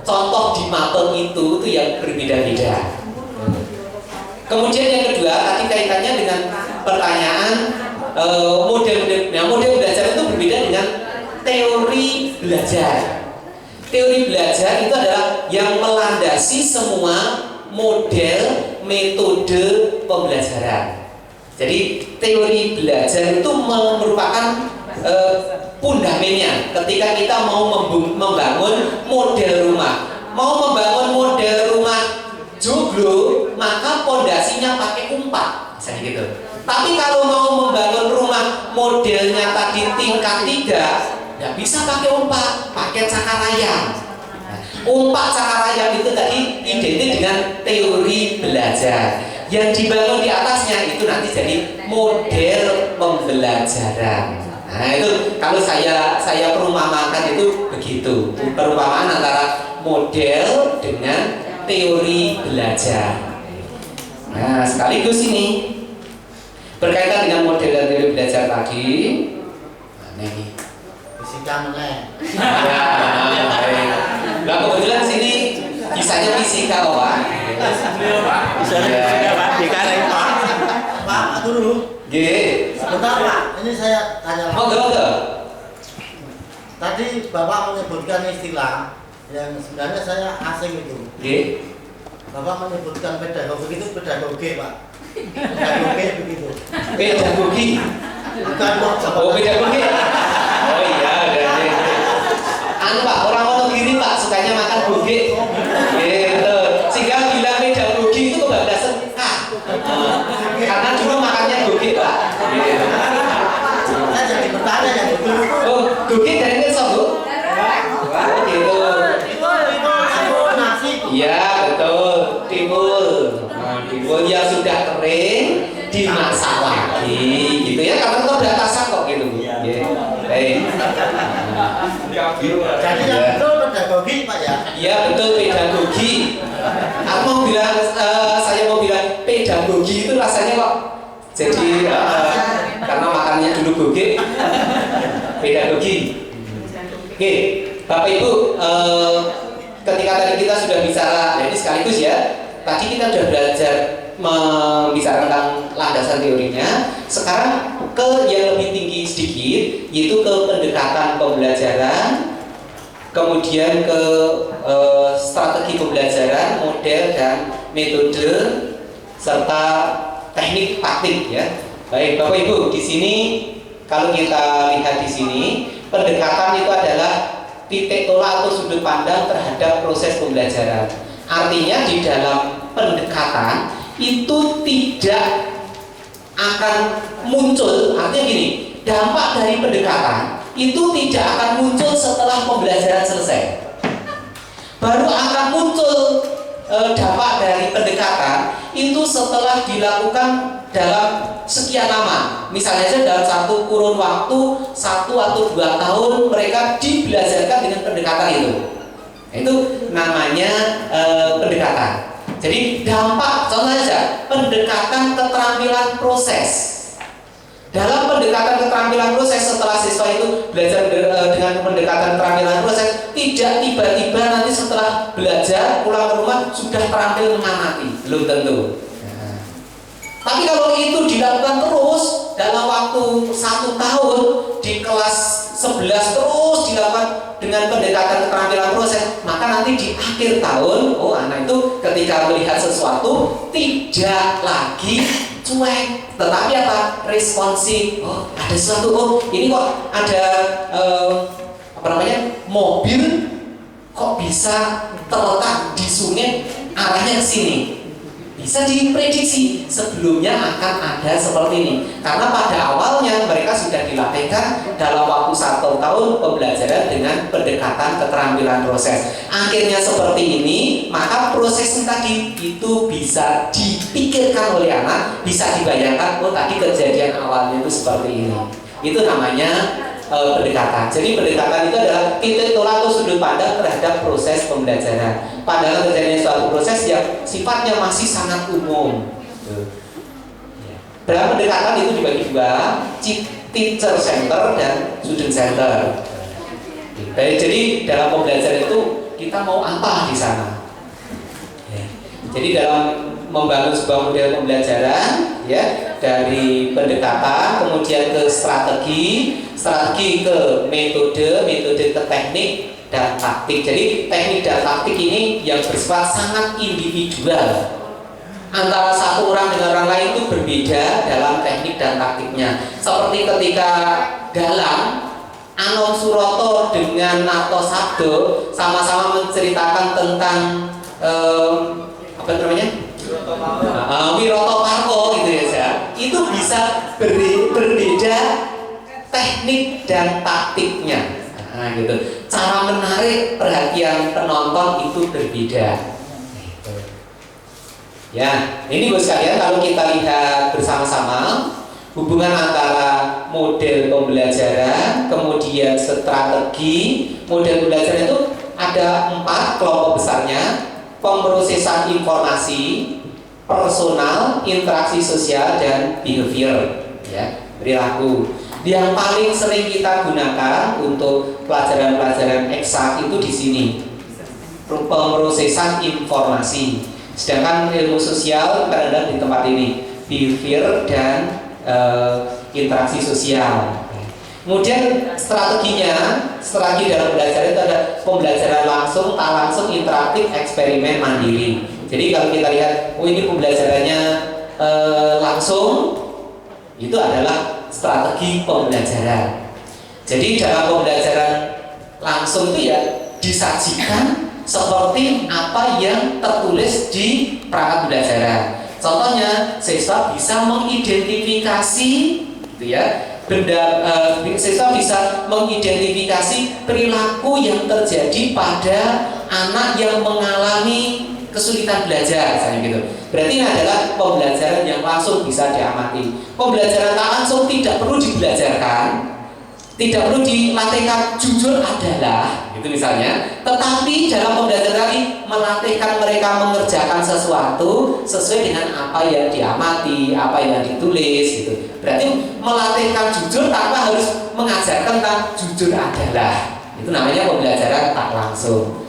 contoh di mapel itu yang berbeda-beda. Kemudian yang kedua, tadi kaitannya dengan pertanyaan model belajar itu berbeda dengan teori belajar. Teori belajar itu adalah yang melandasi semua model metode pembelajaran. Jadi teori belajar itu merupakan fundamennya ketika kita mau membangun model rumah. Mau membangun model rumah joglo, maka pondasinya pakai umpak, misalnya gitu. Tapi kalau mau membangun rumah modelnya tadi tingkat 3, nggak bisa pakai umpak, pakai cakar ayam. Umpak cakar ayam itu tadi identik dengan teori belajar. Yang dibangun di atasnya itu nanti jadi model pembelajaran. Nah itu kalau saya perumpamakan itu begitu, perumpamaan antara model dengan teori belajar. Nah sekaligus ini berkaitan dengan model dan teori belajar tadi. Nah ini Fisika meneh. Nah kebetulan sini kisahnya fisika kok Pak. Bisa fisika Pak, dikare Pak. Pak, dulu. Nggih. Sebentar Pak, ini saya tanya. Monggo. Tadi Bapak menyebutkan istilah yang sebenarnya saya asing itu. Nggih. Bapak menyebutkan pedagogi itu pedagogi Pak. Pedagogi begitu. Pedagogi. Bukan kok. Oh beda bukit. Oh iya, ada. Anu Pak, orang Wonogiri Pak sukanya makan bugik. Gitu. Sehingga bilang medan bugik itu kebablasan K. Karena dulu makannya bugik Pak. Gitu. Saya jadi bertanya ya. Oh, bugik dari Nilsa Bu? Oh gitu. Itu nasi. Iya betul, timbul. Timbul yang sudah kering dimasak lagi, gitu ya. Karena itu udah tasan kok gitu Bu. Iya. Baik. Jadi yang itu pedagogi Pak ya. Iya betul pedagogi. Aku mau bilang, saya mau bilang pedagogi itu rasanya kok jadi karena makannya dulu bugik. Pedagogi. Oke, Bapak Ibu, ketika tadi kita sudah bicara, ini sekaligus ya. Tadi kita sudah belajar membicarakan tentang landasan teorinya. Sekarang ke yang lebih tinggi sedikit, yaitu ke pendekatan pembelajaran, kemudian ke strategi pembelajaran, model dan metode, serta teknik taktik ya. Baik, Bapak Ibu, di sini kalau kita lihat di sini, pendekatan itu adalah titik tolak atau sudut pandang terhadap proses pembelajaran. Artinya di dalam pendekatan itu tidak akan muncul, artinya gini, dampak dari pendekatan itu tidak akan muncul setelah pembelajaran selesai. Baru akan muncul dampak dari pendekatan itu setelah dilakukan dalam sekian lama. Misalnya saja dalam satu kurun waktu 1 atau 2 tahun mereka dibelajarkan dengan pendekatan itu. Itu namanya pendekatan. Jadi dampak, contohnya saja pendekatan keterampilan proses. Dalam pendekatan keterampilan proses setelah siswa itu belajar dengan pendekatan keterampilan proses, tidak tiba-tiba nanti setelah belajar pulang ke rumah sudah terampil mengamati, belum tentu. Tapi kalau itu dilakukan terus dalam waktu 1 tahun di kelas 11 terus dilakukan dengan pendekatan keterampilan proses, maka nanti di akhir tahun, oh anak itu ketika melihat sesuatu tidak lagi cuek, tetapi apa? Responsif. Oh ada sesuatu, oh ini kok ada mobil kok bisa terletak di sungai arahnya ke sini. Bisa diprediksi sebelumnya akan ada seperti ini, karena pada awalnya mereka sudah dilatihkan dalam waktu 1 tahun pembelajaran dengan pendekatan keterampilan proses. Akhirnya seperti ini, maka prosesnya tadi itu bisa dipikirkan oleh anak, bisa dibayangkan, oh tadi kejadian awalnya itu seperti ini. Itu namanya pendekatan. Jadi pendekatan itu adalah titik tolak atau sudut pandang terhadap proses pembelajaran. Pandangan terjadinya suatu proses yang sifatnya masih sangat umum. Dalam pendekatan itu dibagi 2, teacher center dan student center. Jadi dalam pembelajaran itu kita mau apa di sana? Jadi dalam membangun sebuah model pembelajaran, ya, dari pendekatan, kemudian ke strategi ke metode ke teknik dan taktik. Jadi teknik dan taktik ini yang bersifat sangat individual. Antara satu orang dengan orang lain itu berbeda dalam teknik dan taktiknya. Seperti ketika dalam Anom Suroto dengan Nato Sabdo sama-sama menceritakan tentang Wiroto Parko gitu ya, itu bisa berbeda teknik dan taktiknya. Nah, gitu. Cara menarik perhatian penonton itu berbeda. Ya, ini Bos sekalian, kalau kita lihat bersama-sama hubungan antara model pembelajaran, kemudian strategi. Model pembelajaran itu ada 4 kelompok besarnya: pemrosesan informasi, personal, interaksi sosial, dan behavior, ya, perilaku. Yang paling sering kita gunakan untuk pelajaran-pelajaran eksak itu di sini, pemrosesan informasi. Sedangkan ilmu sosial kadang-kadang di tempat ini, behavior dan interaksi sosial. Kemudian strategi dalam belajar itu ada pembelajaran langsung, tak langsung, interaktif, eksperimen, mandiri. Jadi kalau kita lihat, oh ini pembelajarannya langsung, itu adalah strategi pembelajaran. Jadi dalam pembelajaran langsung itu ya disajikan seperti apa yang tertulis di perangkat pembelajaran. Contohnya, siswa bisa mengidentifikasi, gitu ya, siswa bisa mengidentifikasi perilaku yang terjadi pada anak yang mengalami kesulitan belajar, misalnya gitu. Berarti ini adalah pembelajaran yang langsung bisa diamati. Pembelajaran tak langsung tidak perlu dibelajarkan, tidak perlu dilatihkan jujur adalah, gitu misalnya. Tetapi dalam pembelajaran tadi melatihkan mereka mengerjakan sesuatu sesuai dengan apa yang diamati, apa yang ditulis, gitu. Berarti melatihkan jujur tanpa harus mengajarkan tentang jujur adalah. Itu namanya pembelajaran tak langsung.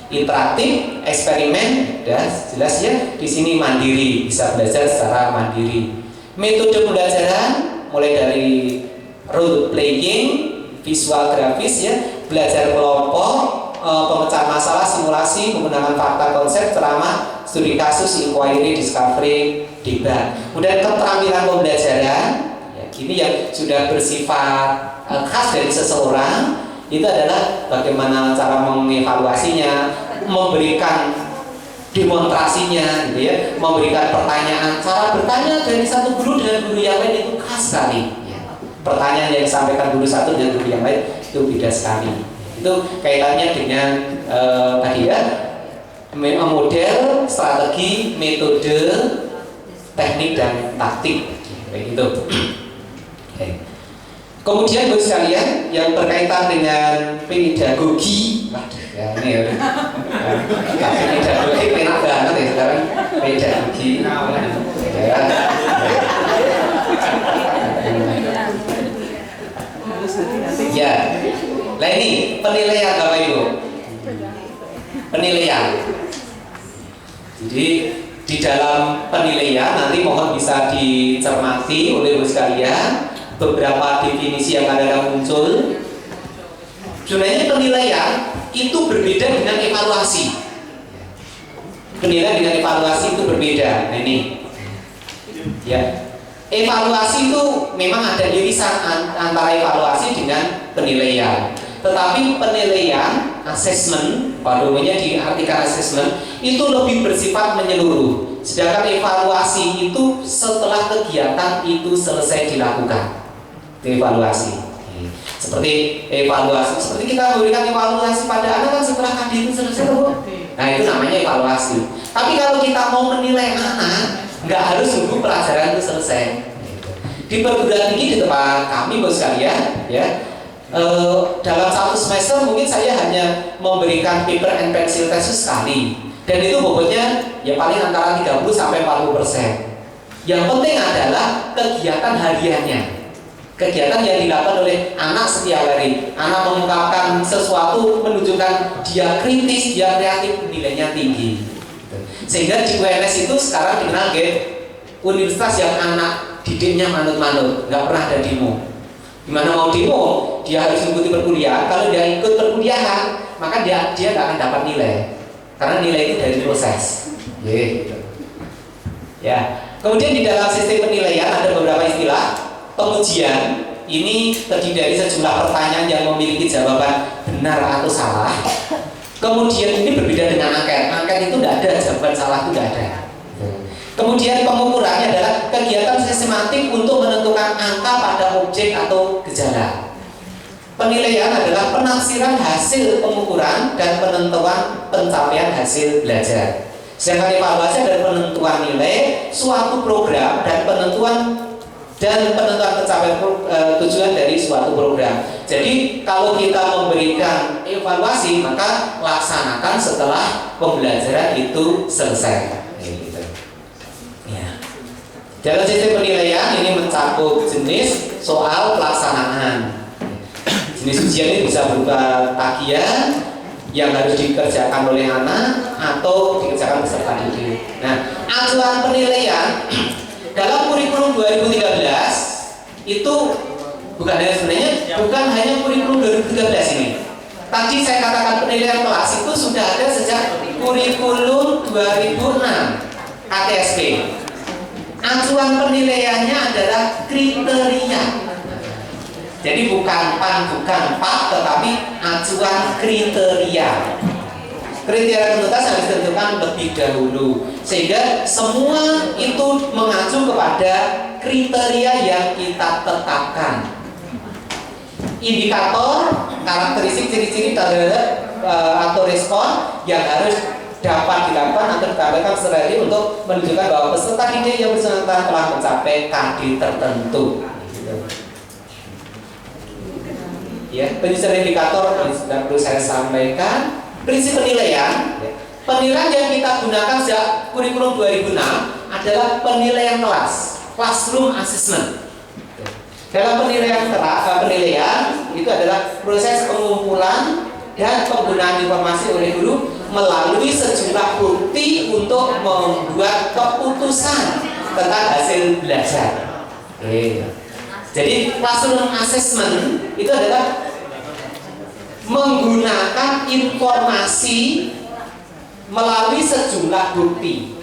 Interaktif, eksperimen, dan jelas ya di sini mandiri, bisa belajar secara mandiri. Metode pembelajaran mulai dari role playing, visual grafis ya, belajar kelompok, pemecahan masalah, simulasi, menggunakan fakta, konsep, ceramah, studi kasus, inquiry, discovery, debat. Kemudian keterampilan pembelajaran, ya, ini yang sudah bersifat khas dari seseorang. Itu adalah bagaimana cara mengevaluasinya, memberikan demonstrasinya, gitu ya, memberikan pertanyaan. Cara bertanya dari satu guru dengan guru yang lain itu khas sekali. Ya. Pertanyaan yang disampaikan guru satu dengan guru yang lain itu beda sekali. Itu kaitannya dengan tadi ya, model, strategi, metode, teknik dan taktik, kayak gitu. Okay. Kemudian bagi sekalian yang berkaitan dengan pedagogi, ya ini ya, pedagogi enak banget ya sekarang pedagogi, ya. Ya, nah ini penilaian Bapak Ibu, penilaian. Jadi di dalam penilaian nanti mohon bisa dicermati oleh Ibu sekalian. Beberapa definisi yang kadang muncul. Sebenarnya penilaian itu berbeda dengan evaluasi. Penilaian dengan evaluasi itu berbeda. Nah ini, ya, evaluasi itu memang ada irisan antara evaluasi dengan penilaian. Tetapi penilaian, assessment, pada umumnya diartikan assessment, itu lebih bersifat menyeluruh. Sedangkan evaluasi itu setelah kegiatan itu selesai dilakukan. Evaluasi seperti kita memberikan evaluasi pada anak kan setelah kajian itu selesai, Bu. Nah itu namanya evaluasi. Tapi kalau kita mau menilai anak, nggak harus nunggu pelajaran itu selesai. Di perguruan tinggi di tempat kami bos sekalian, ya, dalam satu semester mungkin saya hanya memberikan paper and pencil test sekali, dan itu bobotnya ya paling antara 30-40%. Yang penting adalah kegiatan hariannya. Kegiatan yang dilakukan oleh anak setiap hari. Anak mengungkapkan sesuatu menunjukkan dia kritis, dia kreatif, nilainya tinggi. Sehingga di UNS itu sekarang dikenal sebagai universitas yang anak didiknya manut-manut, nggak pernah ada demo. Gimana mau demo? Dia harus mengikuti perkuliahan. Kalau dia ikut perkuliahan, maka dia nggak akan dapat nilai. Karena nilai itu dari proses. Gitu. Ya. Kemudian di dalam sistem penilaian ada beberapa istilah. Pengujian ini terdiri dari sejumlah pertanyaan yang memiliki jawaban benar atau salah. Kemudian ini berbeda dengan angket. Angket itu tidak ada jawaban salah, itu tidak ada. Kemudian pengukurannya adalah kegiatan sistematik untuk menentukan angka pada objek atau gejala. Penilaian adalah penafsiran hasil pengukuran dan penentuan pencapaian hasil belajar. Sedangkan evaluasi adalah penentuan nilai suatu program dan penentuan pencapaian tujuan dari suatu program. Jadi kalau kita memberikan evaluasi, maka laksanakan setelah pembelajaran itu selesai. Gitu. Ya. Dalam sistem penilaian ini mencakup jenis, soal, pelaksanaan. Jenis ujian ini bisa berupa tagihan yang harus dikerjakan oleh anak atau dikerjakan peserta didik. Nah, acuan penilaian dalam kurikulum 2013 itu bukan hanya kurikulum 2013 ini. Tadi saya katakan penilaian kelas itu sudah ada sejak kurikulum 2006 ATSP. acuan penilaiannya adalah kriteria. Jadi bukan bukan pak, tetapi acuan kriteria. Kriteria tuntutan harus ditentukan lebih dahulu, sehingga semua itu mengacu kepada kriteria yang kita tetapkan. Indikator, karakteristik, ciri-ciri terhadap atau respon yang harus dapat dilakukan atau ditampilkan secara real untuk menunjukkan bahwa peserta didik yang bersangkutan telah mencapai KD tertentu. Ya, penyusunan indikator yang perlu saya sampaikan. Prinsip penilaian, penilaian yang kita gunakan sejak kurikulum 2006 adalah penilaian kelas, classroom assessment. Dalam penilaian itu adalah proses pengumpulan dan penggunaan informasi oleh guru melalui sejumlah bukti untuk membuat keputusan tentang hasil belajar. Jadi classroom assessment itu adalah menggunakan informasi melalui sejumlah bukti.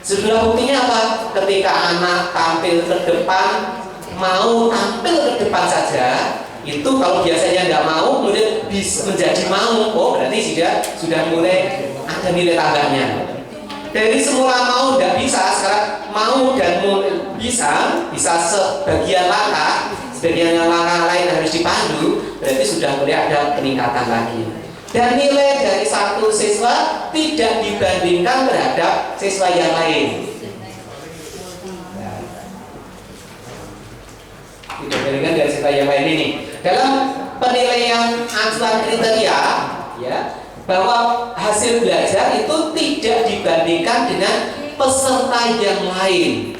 Sejumlah buktinya apa? Ketika anak tampil ke depan, mau tampil ke depan saja, itu kalau biasanya nggak mau kemudian bisa menjadi mau, oh berarti sudah mulai ada nilai tambahnya. Dari semula mau nggak bisa, sekarang mau dan bisa sebagian langkah, sebagian langkah lain harus dipandu, berarti sudah mulai ada peningkatan lagi. Dan nilai dari satu siswa tidak dibandingkan terhadap siswa yang lain. Dibandingkan dari siswa yang lain ini. Dalam penilaian acuan kriteria, ya, bahwa hasil belajar itu tidak dibandingkan dengan peserta yang lain.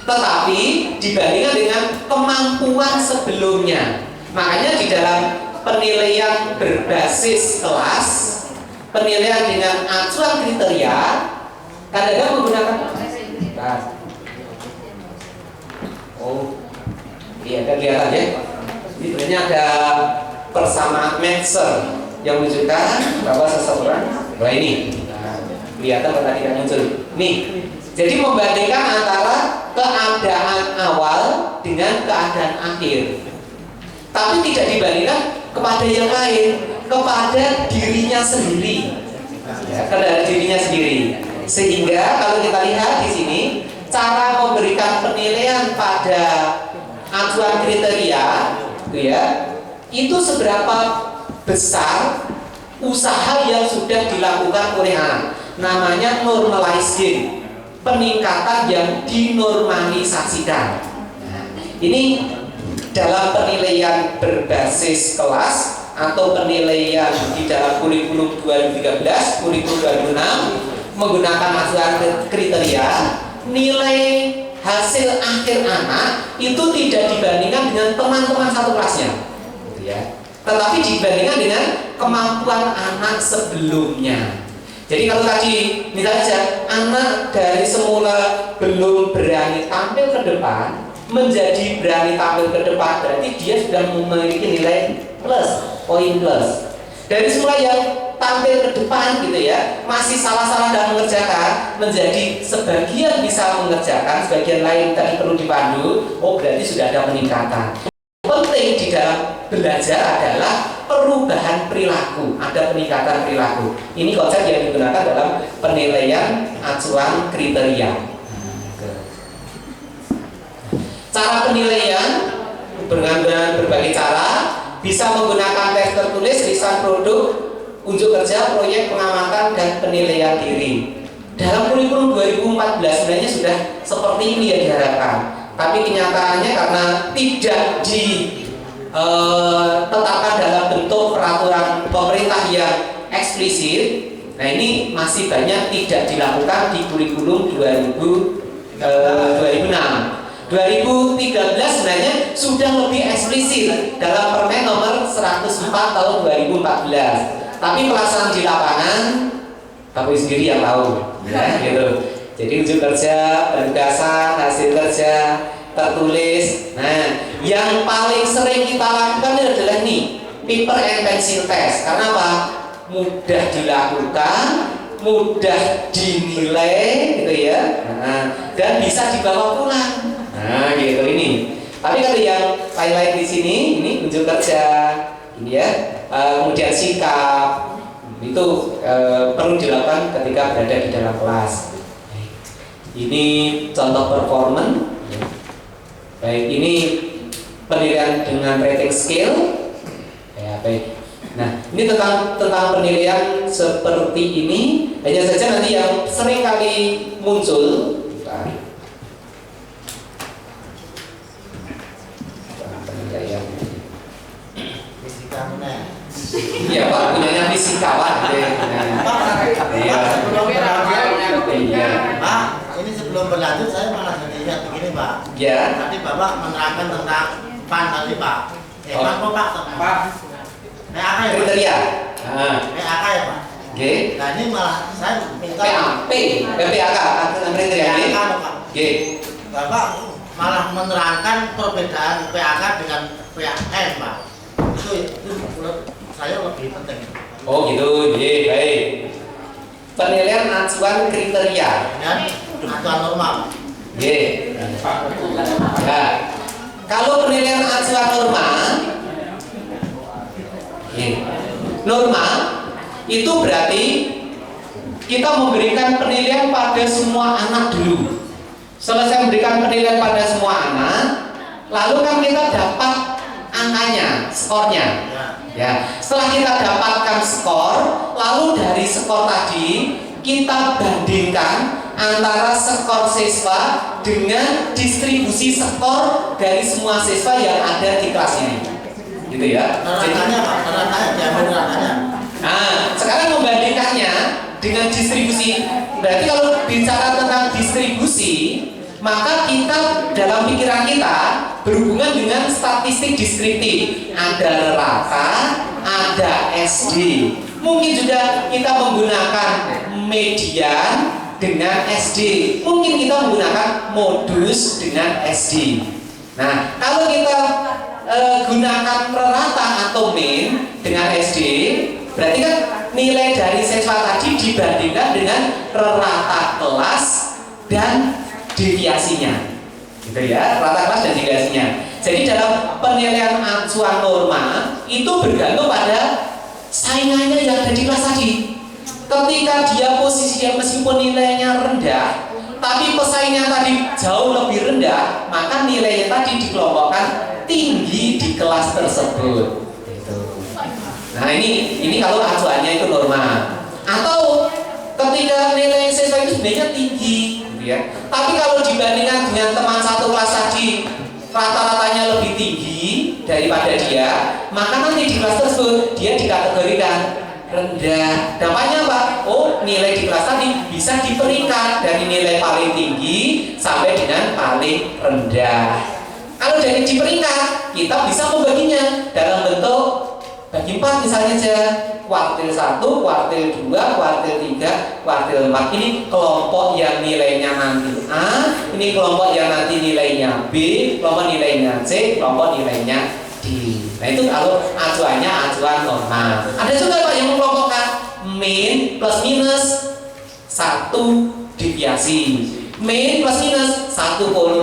Tetapi dibandingkan dengan kemampuan sebelumnya. Makanya di dalam penilaian berbasis kelas, penilaian dengan acuan kriteria, kadang-kadang menggunakan iya, kan kelihatan ya. Ini sebenarnya ada persamaan Metzer yang menunjukkan bahwa seseorang, wah ini kelihatan atau tidak muncul. Nih, jadi membandingkan antara keadaan awal dengan keadaan akhir. Tapi tidak dibandingkan kepada yang lain, kepada dirinya sendiri, ya, kepada dirinya sendiri. Sehingga kalau kita lihat di sini, cara memberikan penilaian pada acuan kriteria, itu seberapa besar usaha yang sudah dilakukan oleh anak. Namanya normalizing, peningkatan yang dinormalisasikan. Ini dalam penilaian berbasis kelas atau penilaian di dalam kurikulum 2013, kurikulum 2006 menggunakan acuan kriteria, nilai hasil akhir anak itu tidak dibandingkan dengan teman-teman satu kelasnya, tetapi dibandingkan dengan kemampuan anak sebelumnya. Jadi kalau tadi misalnya anak dari semula belum berani tampil ke depan menjadi berani tampil ke depan, berarti dia sudah memiliki nilai plus, poin plus. Dari semula yang tampil ke depan gitu ya, masih salah-salah dalam mengerjakan, menjadi sebagian bisa mengerjakan, sebagian lain tadi perlu dipandu, oh berarti sudah ada peningkatan. Penting di dalam belajar adalah perubahan perilaku, ada peningkatan perilaku. Ini konsep yang digunakan dalam penilaian acuan kriteria. Cara penilaian dengan berbagai cara, bisa menggunakan teks tertulis, lisan produk, unjuk kerja, proyek pengamatan, dan penilaian diri. Dalam kurikulum 2014 sebenarnya sudah seperti ini yang diharapkan, tapi kenyataannya karena tidak ditetapkan dalam bentuk peraturan pemerintah yang eksplisit, nah ini masih banyak tidak dilakukan di kurikulum 2006. 2013 sebenarnya sudah lebih eksplisit dalam Permen nomor 104 tahun 2014. Tapi pelaksanaan di lapangan, Bapak sendiri yang tahu, ya, gitu. Jadi unjuk kerja, penugasan, hasil kerja, tertulis. Nah, yang paling sering kita lakukan adalah nih, paper and pencil test. Karena apa? Mudah dilakukan, mudah dinilai gitu ya, dan bisa dibawa pulang. Nah gitu ini. Tapi kalau yang lain-lain di sini, ini unjuk kerja, ini ya, kemudian sikap itu perlu dilakukan ketika berada di dalam kelas. Ini contoh performance. Baik, ini penilaian dengan rating scale. Ya, baik. Nah, ini tentang penilaian seperti ini. Hanya saja nanti yang sering kali muncul. Penilaian. Iya Pak, punyanya fisikawan. Iya. Iya. Pak, ini sebelum berlanjut saya malah jadi ingat begini Pak. Ya. Tadi Bapak menerangkan tentang PAN tadi Pak. PAN kok Pak? Pak. PAK ya Pak? Kriteria. PAK ya Pak? Oke. Nah ini malah saya minta PAK, kriteria. PAK Pak. Oke. Bapak malah menerangkan perbedaan PAK dengan PAN Pak. Itu saya lebih penting. Oh gitu, iya baik. Penilaian acuan kriteria Dan acuan normal. iya. Ya. Kalau penilaian acuan norma, norma itu berarti kita memberikan penilaian pada semua anak dulu. Selesai memberikan penilaian pada semua anak, lalu kan kita dapat angkanya, skornya. Ya, setelah kita dapatkan skor, lalu dari skor tadi kita bandingkan antara skor siswa dengan distribusi skor dari semua siswa yang ada di kelas ini. Gitu ya. Rata-ratanya Pak, rata-ratanya diambil rata-ratanya. Nah, sekarang membandingkannya dengan distribusi. Berarti kalau bicara tentang distribusi, maka kita dalam pikiran kita berhubungan dengan statistik deskriptif. Ada rata, ada SD. Mungkin juga kita menggunakan median dengan SD. Mungkin kita menggunakan modus dengan SD. Nah, kalau kita gunakan rata atau mean dengan SD, berarti kan nilai dari siswa tadi dibandingkan dengan rata kelas dan deviasinya, gitu ya, rata kelas dan deviasinya. Jadi dalam penilaian acuan norma itu bergantung pada saingannya yang ada di kelas tadi. Ketika dia posisinya meskipun nilainya rendah, tapi pesaingnya tadi jauh lebih rendah, maka nilainya tadi dikelompokkan tinggi di kelas tersebut. Gitu. Nah ini kalau acuannya itu norma. Atau ketika nilai siswa itu sebenarnya tinggi. Ya. Tapi kalau dibandingkan dengan teman satu kelas tadi rata-ratanya lebih tinggi daripada dia, maka nanti di kelas tersebut dia dikategorikan rendah. Dampaknya apa? Oh, nilai di kelas tadi bisa diperingkat dari nilai paling tinggi sampai dengan paling rendah. Kalau dari diperingkat, kita bisa membaginya dalam bentuk bagi 4 misalnya aja. Kuartil 1, kuartil 2, kuartil 3, kuartil 4. Ini kelompok yang nilainya nanti A, ini kelompok yang nanti nilainya B, kelompok nilainya C, kelompok nilainya D. Nah itu kalau acuannya acuan norma. Ada juga Pak yang mengelompokkan mean plus minus 1 deviasi, mean plus minus 1,5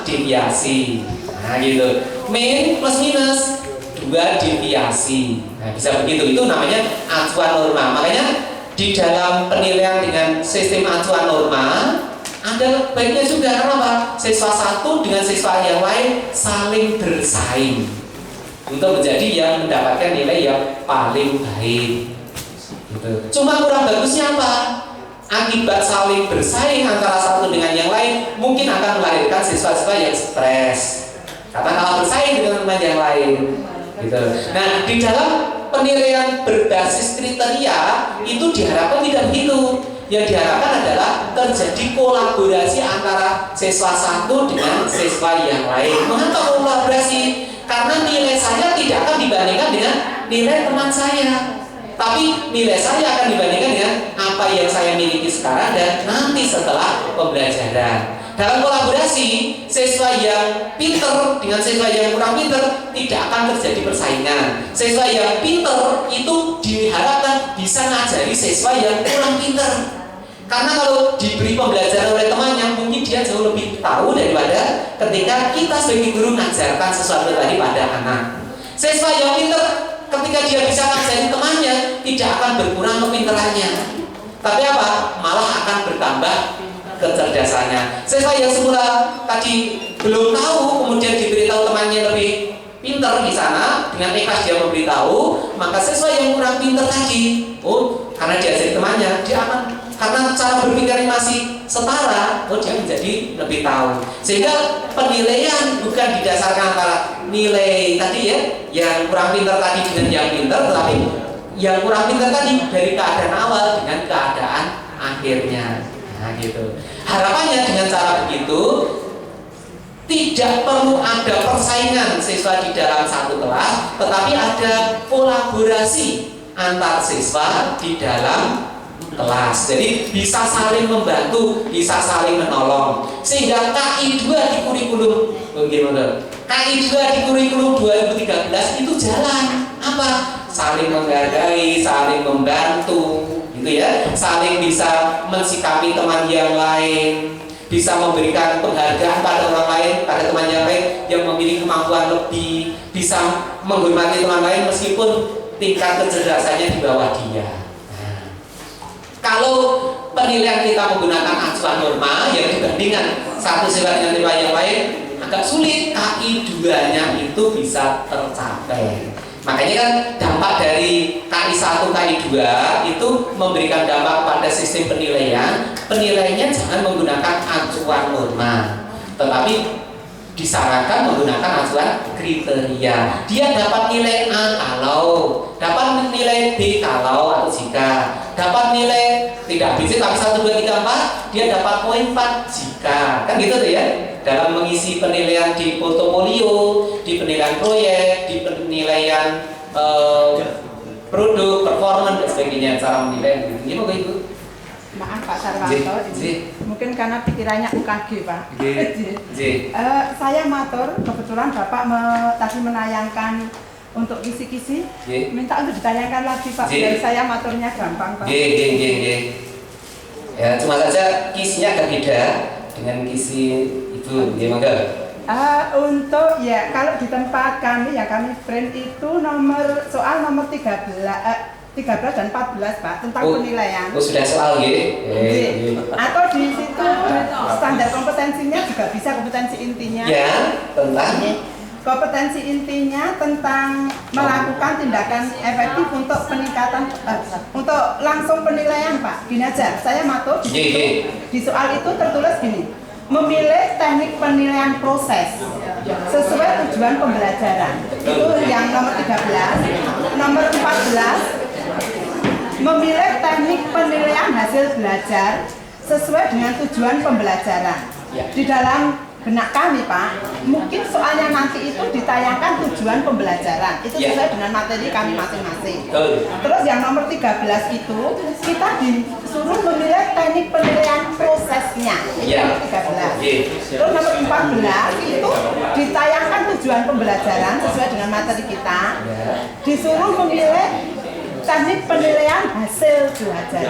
deviasi. Nah gitu, mean plus minus 2 deviasi. Nah, bisa begitu, itu namanya acuan norma. Makanya di dalam penilaian dengan sistem acuan norma ada baiknya juga, karena apa? Siswa satu dengan siswa yang lain saling bersaing untuk menjadi yang mendapatkan nilai yang paling baik. Gitu. Cuma kurang bagusnya apa? Akibat saling bersaing antara satu dengan yang lain mungkin akan melahirkan siswa-siswa yang stres karena kalah bersaing dengan teman yang lain. Gitu. Nah, di dalam penilaian berbasis kriteria itu diharapkan tidak begitu. Yang diharapkan adalah terjadi kolaborasi antara siswa satu dengan siswa yang lain. Mengapa kolaborasi? Karena nilai saya tidak akan dibandingkan dengan nilai teman saya, tapi nilai saya akan dibandingkan dengan apa yang saya miliki sekarang dan nanti setelah pembelajaran. Dalam kolaborasi, siswa yang pinter dengan siswa yang kurang pinter tidak akan terjadi persaingan. Siswa yang pinter itu diharapkan bisa ngajari siswa yang kurang pinter. Karena kalau diberi pembelajaran oleh temannya, mungkin dia jauh lebih tahu daripada ketika kita sebagai guru mengajarkan sesuatu tadi pada anak. Siswa yang pinter ketika dia bisa ngajari temannya tidak akan berkurang kepinterannya. Tapi apa? Malah akan bertambah kecerdasannya. Siswa yang semula tadi belum tahu kemudian diberitahu temannya lebih pintar di sana, dengan ikhlas dia memberitahu, maka siswa yang kurang pintar tadi, karena diajari temannya, dia akan karena cara berpikirnya masih setara, dia menjadi lebih tahu. Sehingga penilaian bukan didasarkan antara nilai tadi ya, yang kurang pintar tadi dengan yang pintar, tetapi yang kurang pintar tadi dari keadaan awal dengan keadaan akhirnya. Nah gitu. Harapannya dengan cara begitu tidak perlu ada persaingan siswa di dalam satu kelas, tetapi ada kolaborasi antar siswa di dalam kelas. Jadi bisa saling membantu, bisa saling menolong. Sehingga KI 2 di kurikulum KI 2 di kurikulum 2013 itu jalan. Apa? Saling menghargai, saling membantu, gitu ya. Saling bisa mensikapi teman yang lain, bisa memberikan penghargaan pada orang lain, pada teman yang lain yang memiliki kemampuan lebih, bisa menghormati teman lain meskipun tingkat kecerdasannya di bawah dia. Nah, kalau penilaian kita menggunakan acuan norma yang dibandingkan satu siswa dengan siswa yang lain agak sulit, KI 2-nya itu bisa tercapai. Makanya kan dampak dari KI 1, KI 2 itu memberikan dampak pada sistem penilaian. Penilaiannya jangan menggunakan acuan norma, tetapi disarankan menggunakan acuan kriteria. Dia dapat nilai A kalau, dapat nilai B kalau atau jika, dapat nilai tidak bisa tapi 1, 2, 3, 4, dia dapat poin 4 jika. Kan gitu tuh ya. Dalam mengisi penilaian di portofolio, di penilaian proyek, di penilaian produk, performance dan sebagainya, cara menilai gitu. Gimana Ibu? Maaf Pak Sarwanto, mungkin karena pikirannya UKG Pak. Saya matur, kebetulan Bapak tadi menayangkan untuk kisi-kisi, minta untuk ditayangkan lagi Pak, biar saya maturnya gampang Pak. Ya, cuma saja kisinya agak beda dengan kisi Ibu, gimana? Untuk ya kalau di tempat kami ya kami print itu soal nomor 13 dan 14 Pak tentang penilaian. Sudah soal gitu. Atau di situ standar kompetensinya juga bisa kompetensi intinya. Ya, tentang kompetensi intinya tentang melakukan tindakan efektif untuk peningkatan untuk langsung penilaian Pak. Gini aja, saya matur di soal itu tertulis gini. Memilih teknik penilaian proses sesuai tujuan pembelajaran. Itu yang nomor 13. Nomor 14, memilih teknik penilaian hasil belajar sesuai dengan tujuan pembelajaran. Di dalam benak kami Pak, mungkin soalnya nanti itu ditayangkan tujuan pembelajaran itu sesuai dengan materi kami masing-masing. Terus yang nomor 13 itu kita disuruh memilih teknik penilaian prosesnya, itu nomor 13. Terus nomor 14 itu ditayangkan tujuan pembelajaran sesuai dengan materi kita, disuruh memilih teknik penilaian hasil belajar.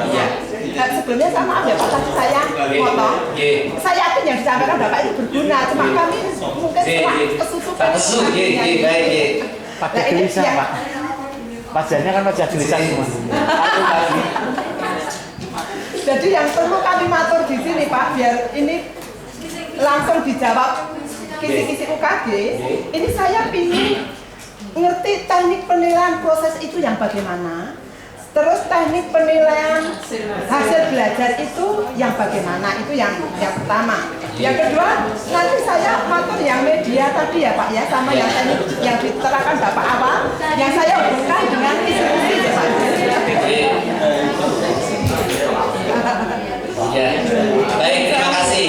Sebelumnya saya maaf ya Pak, tadi saya potong. Saya yakin yang disampaikan Bapak itu berguna, cuma kami mungkin kesusupan. Pakai tulisan Pak. Pajarnya kan pajar tulisan semua. Jadi yang perlu kami matur di sini Pak, biar ini langsung dijawab kisi-kisi UKG. Ini saya ingin ngerti teknik penilaian proses itu yang bagaimana, terus teknik penilaian hasil belajar itu yang bagaimana, itu yang pertama. Yang kedua, nanti saya matur yang media tadi ya Pak ya, sama yang teknik yang diterangkan Bapak awal, yang saya hubungkan dengan isi-isi ya Pak. Ya, baik, terima kasih.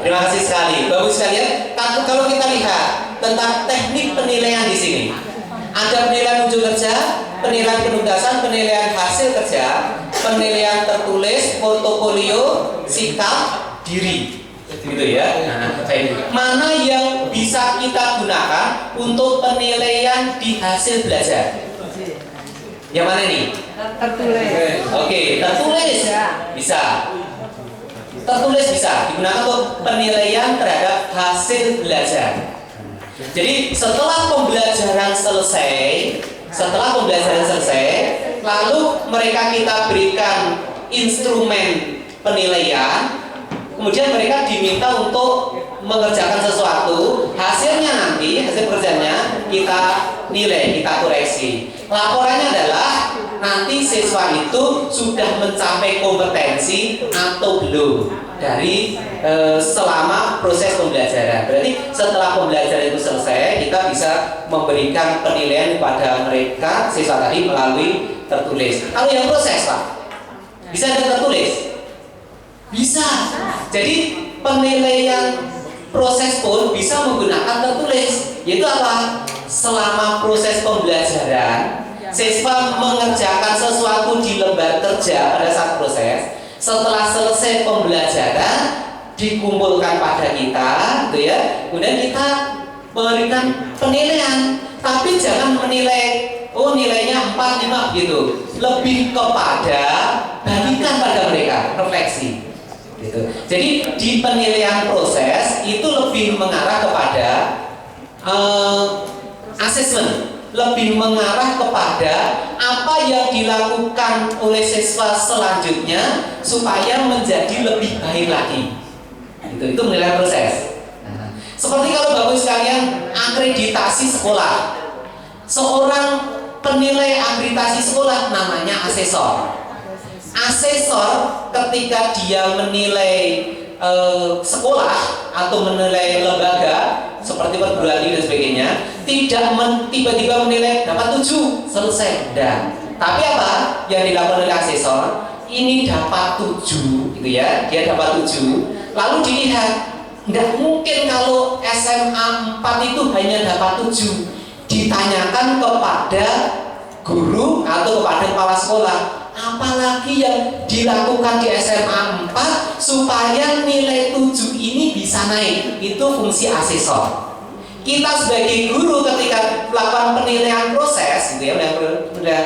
Terima kasih sekali, bagus sekalian. Kalau kita lihat tentang teknik penilaian di sini, ada penilaian unjuk kerja, penilaian penugasan, penilaian hasil kerja. penilaian tertulis, portofolio, sikap diri, gitu ya. Nah, mana yang bisa kita gunakan untuk penilaian di hasil belajar? Yang mana nih? Tertulis. Oke, tertulis bisa. Tertulis bisa digunakan untuk penilaian terhadap hasil belajar. Jadi setelah pembelajaran selesai, lalu mereka kita berikan instrumen penilaian, kemudian mereka diminta untuk mengerjakan sesuatu, hasilnya nanti, hasil pekerjaannya kita nilai, kita koreksi. Laporannya adalah nanti siswa itu sudah mencapai kompetensi atau belum dari selama proses pembelajaran. Berarti setelah pembelajaran itu selesai, kita bisa memberikan penilaian kepada mereka siswa tadi melalui tertulis. Kalau yang proses, Pak, bisa ada tertulis? Bisa. Jadi penilaian proses pun bisa menggunakan tertulis. Yaitu apa? Selama proses pembelajaran, siswa mengerjakan sesuatu di lembar kerja pada saat proses. Setelah selesai pembelajaran, dikumpulkan pada kita, gitu ya. Kemudian kita memberikan penilaian, tapi jangan menilai, oh nilainya 4, 5 gitu. Lebih kepada bagikan pada mereka, refleksi. Gitu. Jadi di penilaian proses itu lebih mengarah kepada assessment, lebih mengarah kepada apa yang dilakukan oleh siswa selanjutnya supaya menjadi lebih baik lagi. Itu penilaian proses. Nah, seperti kalau Bapak sekalian akreditasi sekolah, seorang penilai akreditasi sekolah namanya asesor. Asesor ketika dia menilai sekolah atau menilai lembaga seperti perguruan tinggi dan sebagainya, tidak tiba-tiba menilai dapat 7 selesai, dan tapi apa yang dilakukan oleh asesor ini dapat 7 gitu ya, dia dapat 7, lalu dilihat nggak mungkin kalau SMA 4 itu hanya dapat 7, ditanyakan kepada guru atau kepada kepala sekolah, apalagi yang dilakukan di SMA 4 supaya nilai 7 ini bisa naik. Itu fungsi asesor. Kita sebagai guru ketika melakukan penilaian proses, gitu ya,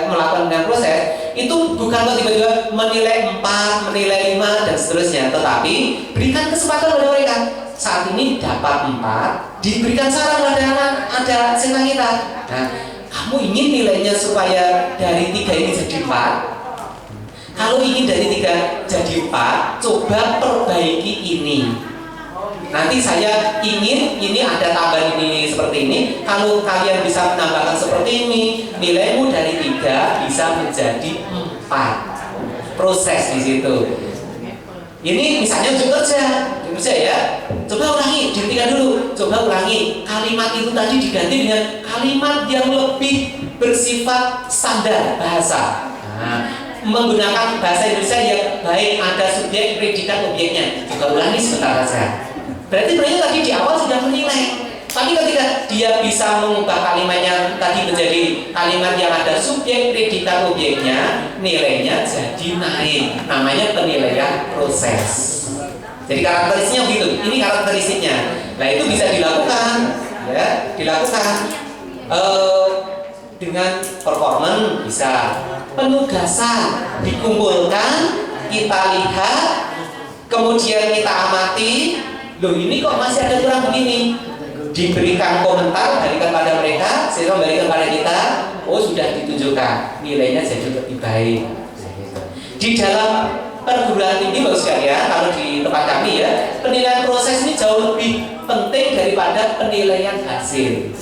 melakukan penilaian proses, itu bukan tiba-tiba menilai 4, menilai 5 dan seterusnya, tetapi berikan kesempatan pada mereka. Saat ini dapat 4, diberikan saran pada anak, ada siswa kita. Nah, kamu ingin nilainya supaya dari 3 ini jadi 4. Kalau ingin dari 3 jadi 4, coba perbaiki ini. Nanti saya ingin ini ada tambahan ini seperti ini. Kalau kalian bisa menambahkan seperti ini, nilaimu dari 3 bisa menjadi 4. Proses di situ. Ini misalnya untuk kerja ya. Coba ulangi, dihentikan dulu. Coba ulangi. Kalimat itu tadi diganti dengan kalimat yang lebih bersifat standar bahasa. Nah, menggunakan bahasa Indonesia yang baik, ada subjek, predikat, objeknya. Coba ulangi sebentar saja. Berarti mereka tadi di awal sudah menilai. Tapi ketika dia bisa mengubah kalimatnya tadi menjadi kalimat yang ada subjek, predikat, objeknya, nilainya jadi naik. Namanya penilaian proses. Jadi karakteristiknya begitu. Ini karakteristiknya. Nah, itu bisa dilakukan, ya, dengan performance bisa. Penugasan dikumpulkan, kita lihat, kemudian kita amati. Loh, ini kok masih ada kurang begini, diberikan komentar dari kepada mereka, sehingga kembali kepada kita, oh sudah ditunjukkan nilainya jadi lebih baik. Di dalam perguruan tinggi Bapak sekalian, kalau di tempat kami ya, penilaian proses ini jauh lebih penting daripada penilaian hasil.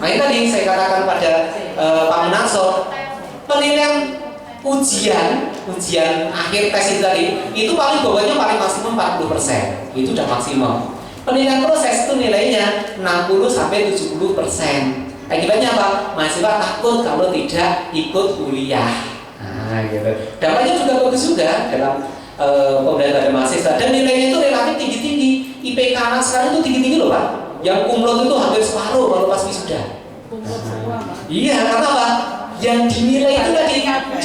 Makanya tadi saya katakan pada Pak Munarso, penilaian ujian akhir tes itu tadi, itu paling bawahnya paling maksimum 40%. Itu udah maksimum. Penilaian proses itu nilainya 60-70%. Akibatnya apa? Mahasiswa takut kalau tidak ikut kuliah. Nah, gitu. Dampaknya juga bagus juga dalam pembelajaran mahasiswa, dan nilainya itu relatif tinggi-tinggi. IPK anak sekarang itu tinggi-tinggi loh, Pak. Yang kumlot itu hampir separuh kalau pas wisuda. Iya, karena apa? yang dinilai itu tadi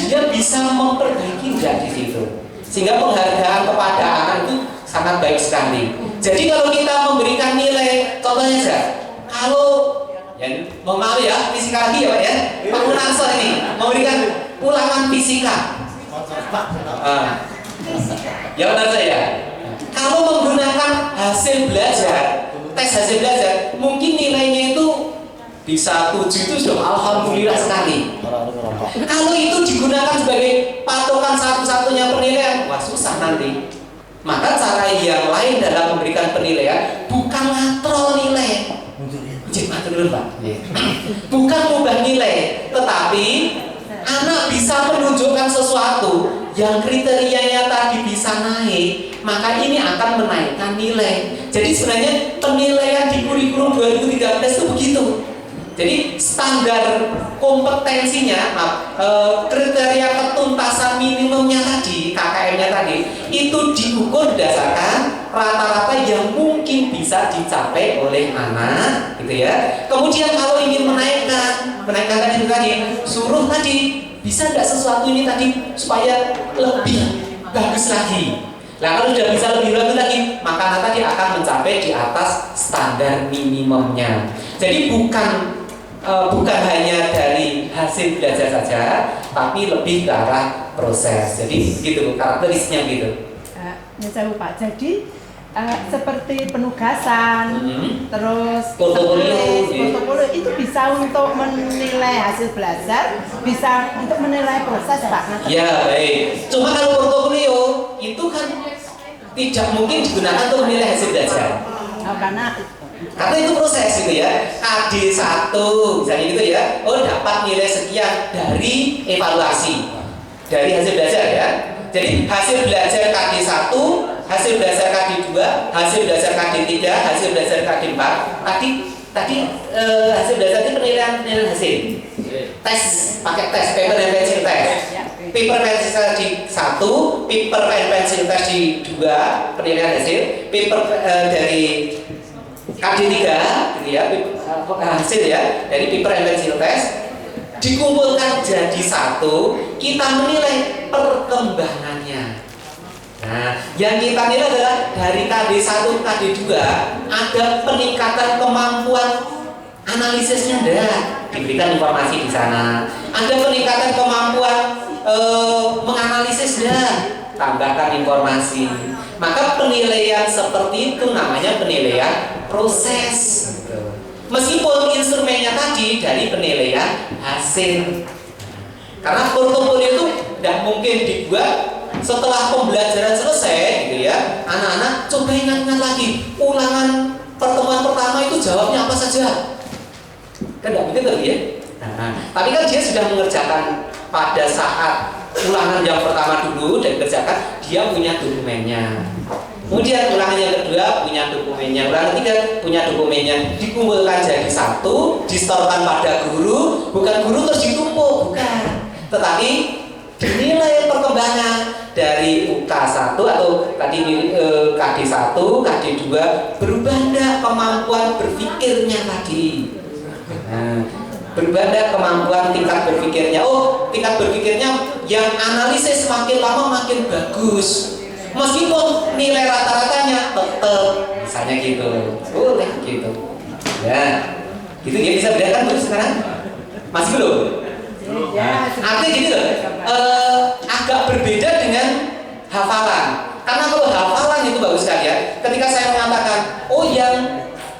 dia bisa memperbaiki nggak di situ, sehingga penghargaan kepada anak itu sangat baik sekali. Jadi kalau kita memberikan nilai, contohnya saja, kalau ya, mohon maaf ya, fisika lagi ya Pak ya, Pak Munarso ini memberikan ulangan fisika. Ya benar saya. Kalau menggunakan hasil belajar, tes hasil belajar, mungkin nilainya itu bisa 7 itu sudah alhamdulillah sekali. Kalau itu digunakan sebagai patokan satu-satunya penilaian, wah susah nanti. Maka cara yang lain dalam memberikan penilaian bukan ngatrol nilai. Bukan mengubah nilai, tetapi anak bisa menunjukkan sesuatu yang kriterianya tadi bisa naik, maka ini akan menaikkan nilai. Jadi sebenarnya penilaian di kurikulum 2013 itu begitu. Jadi standar kompetensinya, kriteria ketuntasan minimumnya tadi, KKM-nya tadi, itu diukur berdasarkan rata-rata yang mungkin bisa dicapai oleh anak, gitu ya. Kemudian kalau ingin menaikkan tadi, suruh tadi bisa nggak sesuatu ini tadi supaya lebih bagus lagi. Nah kalau sudah bisa lebih bagus lagi, maka anak tadi akan mencapai di atas standar minimumnya. Jadi bukan hanya dari hasil belajar saja, tapi lebih ke arah proses. Jadi begitu karakteristiknya gitu. Ya saya lupa. Jadi seperti penugasan, terus portofolio itu bisa untuk menilai hasil belajar, bisa untuk menilai proses Pak. Ya baik. Cuma kalau portofolio itu kan tidak mungkin digunakan untuk menilai hasil belajar. Karena itu proses gitu ya. KD1 misalnya gitu ya. Oh dapat nilai sekian dari evaluasi dari hasil belajar ya. Jadi hasil belajar KD1, hasil belajar KD2, hasil belajar KD3, hasil belajar KD4. Tadi hasil belajar itu penilaian hasil. Tes, pakai tes, paper and pencil test. Paper pencil test di 1, paper and pencil test di 2, penilaian hasil. Paper dari KD3 gitu ya, hasil ya, dari paper and pencil test dikumpulkan jadi 1, kita menilai perkembangannya. Nah, yang kita nilai adalah dari KD1, KD2 ada peningkatan kemampuan analisisnya, diberikan informasi di sana. Ada peningkatan kemampuan menganalisis, tambahkan informasi. Maka penilaian seperti itu namanya penilaian proses. Meskipun instrumennya tadi dari penilaian hasil. Karena portofolio itu tidak mungkin dibuat setelah pembelajaran selesai gitu ya. Anak-anak coba ingat-ingat lagi ulangan pertemuan pertama itu jawabnya apa saja. Kan tidak begitu ya. Tapi kan dia sudah mengerjakan pada saat ulangan yang pertama dulu dan dikerjakan, dia punya dokumennya. Kemudian ulangan yang kedua punya dokumennya, ulangan ketiga punya dokumennya, dikumpulkan jadi 1, distorkan pada guru, bukan guru terus ditumpuk, bukan. Tetapi dinilai perkembangan dari UK1 atau tadi KD1, KD2 berubah enggak kemampuan berpikirnya tadi. Berubah enggak kemampuan tingkat berpikirnya. Oh, tingkat berpikirnya yang analisis makin lama makin bagus. Meskipun nilai rata-ratanya tetap, misalnya gitu, boleh gitu. Ya, gitu dia bisa bedakan belum sekarang? Masih belum? Artinya gini loh, agak berbeda dengan hafalan. Karena kalau hafalan itu bagus sekali ya. Ketika saya mengatakan, oh yang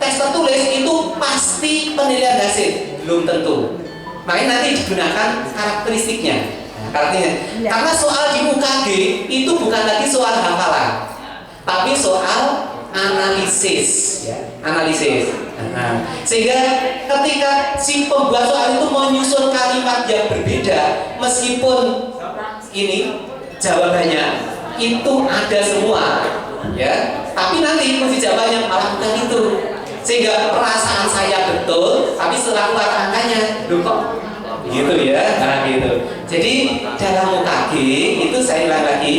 tes tertulis itu pasti penilaian hasil, belum tentu. Makanya nanti digunakan karakteristiknya. Karena soal di UKG itu bukan lagi soal hafalan, tapi soal analisis, ya, analisis. Sehingga ketika si pembuat soal itu menyusun kalimat yang berbeda, meskipun ini jawabannya itu ada semua, ya, tapi nanti mesti jawabannya malah bukan itu. Sehingga perasaan saya betul, tapi setelah keluar angkanya, loh kok gitu ya, nah gitu. Jadi dalam UKG itu saya bilang lagi,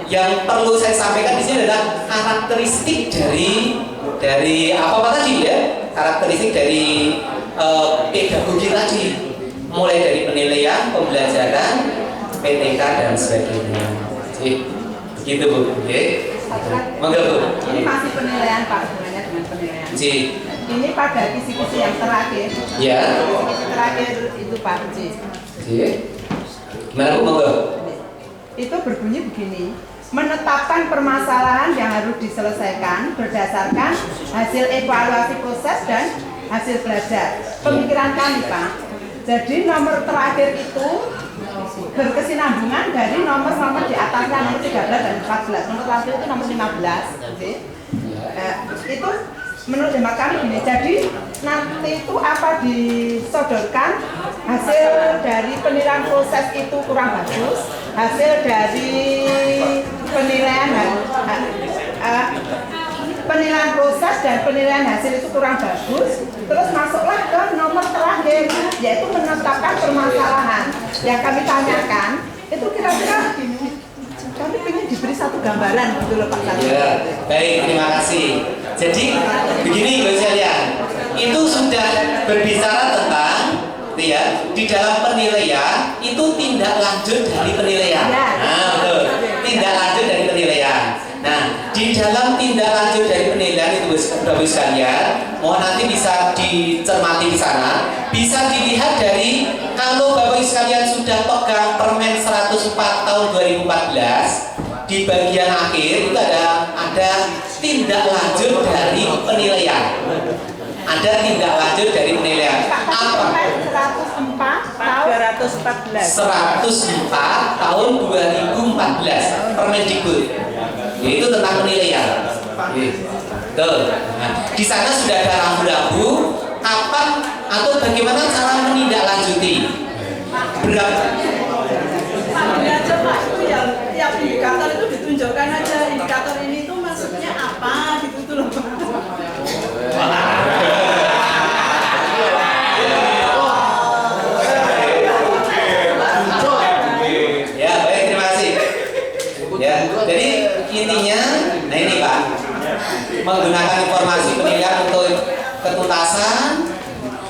yang perlu saya sampaikan di sini adalah karakteristik dari apa tadi ya, karakteristik dari pedagogi tadi, mulai dari penilaian, pembelajaran, PTK dan sebagainya. Begitu Bu. Oke. Monggo Bu. Ini masih penilaian Pak, hubungannya dengan penilaian. Ini pada kisi-kisi yang terakhir. Ya. Kisi terakhir itu Pak C. Gimana Bu? Monggo. Itu berbunyi begini. Menetapkan permasalahan yang harus diselesaikan berdasarkan hasil evaluasi proses dan hasil belajar. Pemikiran kami Pak. Jadi nomor terakhir itu berkesinambungan dari nomor-nomor di atasnya, nomor 13 dan 14. Nomor terakhir itu nomor 15. Itu menurut hemat kami gini. Jadi nanti itu apa disodorkan hasil dari penilaian proses itu kurang bagus, hasil dari penilaian penilaian proses dan penilaian hasil itu kurang bagus, terus masuklah ke nomor terakhir, yaitu menetapkan permasalahan. Yang kami tanyakan itu kira-kira kami ingin diberi satu gambaran gitu loh Pak Satu. Ya, baik, terima kasih. Jadi begini Ibu sekalian, itu sudah berbicara tentang ya, di dalam penilaian itu tindak lanjut dari penilaian. Nah, betul. Tindak lanjut dari penilaian. Nah, di dalam tindak lanjut dari penilaian itu Bapak sekalian, mohon nanti bisa dicermati di sana, bisa dilihat dari kalau Bapak sekalian sudah pegang Permen 104 tahun 2014 di bagian akhir itu ada tindak lanjut dari penilaian. Ada tindak lanjut dari penilaian. Apa? 104 tahun 2014 Permendikbud. Itu tentang penilaian. Betul. Nah, di sana sudah ada rambu-rambu kapan atau bagaimana cara menindaklanjuti. Berapa? Aja Pak, itu yang tiap indikator itu ditunjukkan aja indikator ini tuh maksudnya apa gitu tuh loh. Ya, baik, terima kasih. Ya, jadi intinya, nah ini Pak, menggunakan informasi penilaian untuk ketuntasan,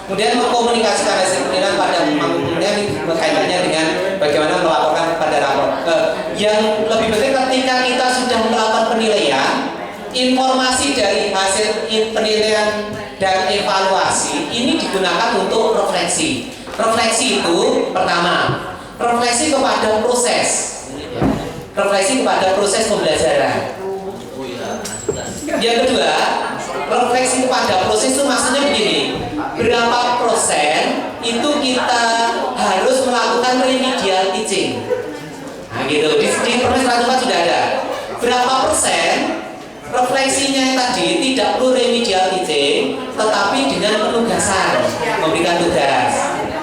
kemudian mengkomunikasikan hasil penilaian pada kemudian berkaitannya dengan bagaimana melaporkan pada rapor. Yang lebih penting ketika kita sudah melakukan penilaian, informasi dari hasil penilaian dan evaluasi ini digunakan untuk refleksi. Refleksi itu pertama, refleksi kepada proses. Refleksi kepada proses pembelajaran. Yang kedua, refleksi kepada proses itu maksudnya begini, berapa persen itu kita harus melakukan remedial teaching. Nah gitu, di Permen 104 sudah ada. Berapa persen refleksinya tadi tidak perlu remedial teaching, tetapi dengan penugasan, memberikan tugas.